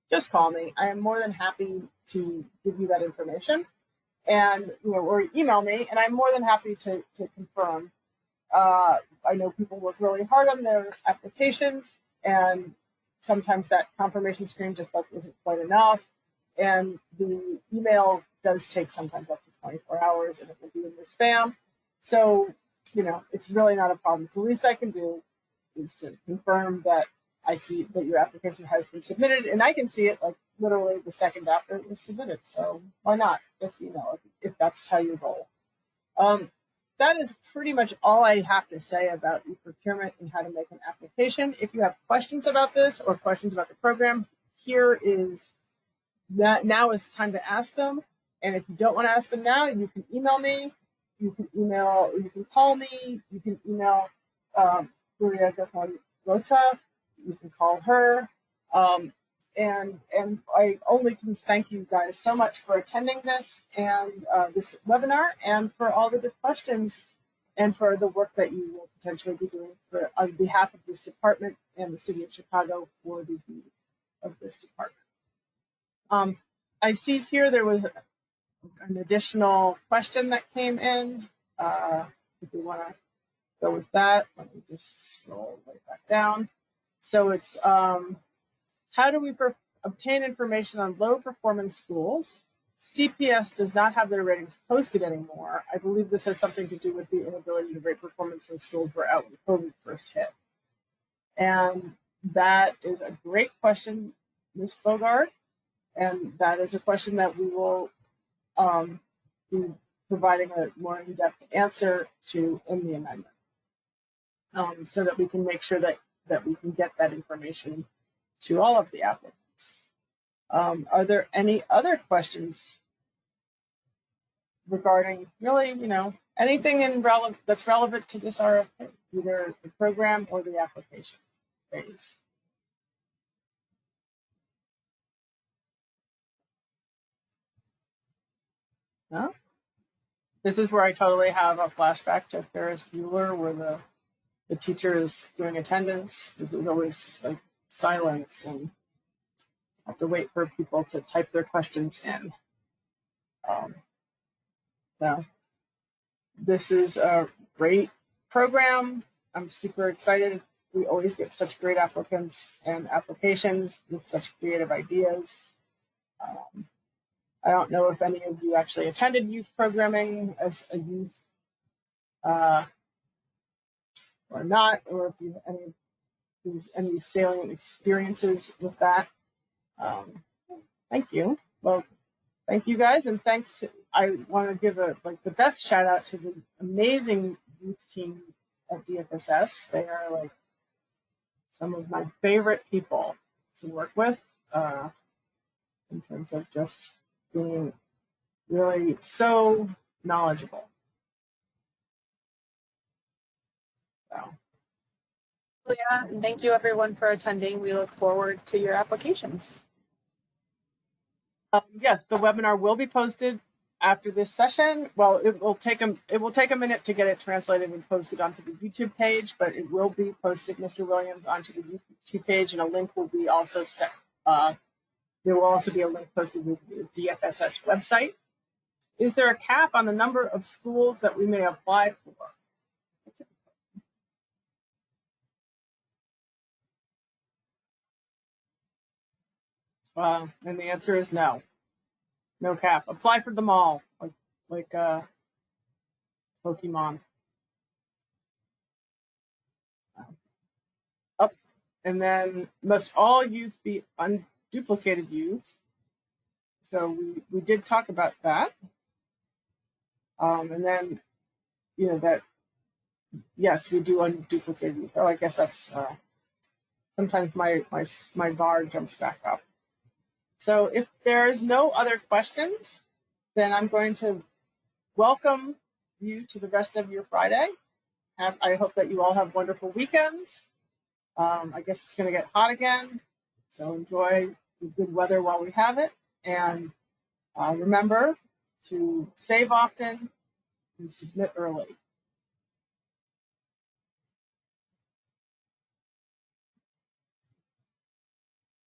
just call me. I am more than happy to give you that information, and or email me, and I'm more than happy to confirm. I know people work really hard on their applications, and sometimes that confirmation screen just isn't quite enough. And the email does take sometimes up to 24 hours, and it will be in your spam. So, it's really not a problem. The least I can do is to confirm that I see that your application has been submitted, and I can see it literally the second after it was submitted. So why not just email if that's how you roll? That is pretty much all I have to say about e-procurement and how to make an application. If you have questions about this or questions about the program, now is the time to ask them. And if you don't want to ask them now, you can email me. You can call me. You can email Maria Rocha. You can call her. And I only can thank you guys so much for attending this and this webinar, and for all the good questions, and for the work that you will potentially be doing on behalf of this department and the City of Chicago for the youth of this department. I see here there was an additional question that came in. If we want to go with that, let me just scroll right back down. So it's how do we obtain information on low-performing schools? CPS does not have their ratings posted anymore. I believe this has something to do with the inability to rate performance when schools were out when COVID first hit. And that is a great question, Ms. Bogard. And that is a question that we will be providing a more in-depth answer to in the amendment, so that we can make sure that we can get that information to all of the applicants. Are there any other questions regarding really, anything that's relevant to this RFP, either the program or the application phase? No? This is where I totally have a flashback to Ferris Bueller, where the teacher is doing attendance. There's always silence, and have to wait for people to type their questions in. So this is a great program. I'm super excited. We always get such great applicants and applications with such creative ideas. I don't know if any of you actually attended youth programming as a youth or not, or if you have any salient experiences with that. Thank you. Well, thank you guys, and thanks to, I want to give the best shout out to the amazing youth team at DFSS. They are some of my favorite people to work with in terms of just being really so knowledgeable. So. Yeah, and thank you everyone for attending. We look forward to your applications. Yes, the webinar will be posted after this session. Well, it will take a minute to get it translated and posted onto the YouTube page, but it will be posted, Mr. Williams, onto the YouTube page, and a link will be also set. There will also be a link posted with the DFSS website. Is there a cap on the number of schools that we may apply for? And the answer is no. No cap. Apply for them all, like Pokemon. And then must all youth be unduplicated youth? So we did talk about that. And then, that, yes, we do unduplicated youth. Oh, I guess that's, sometimes my bar jumps back up. So if there's no other questions, then I'm going to welcome you to the rest of your Friday. I hope that you all have wonderful weekends. I guess it's going to get hot again, so enjoy the good weather while we have it. And remember to save often and submit early.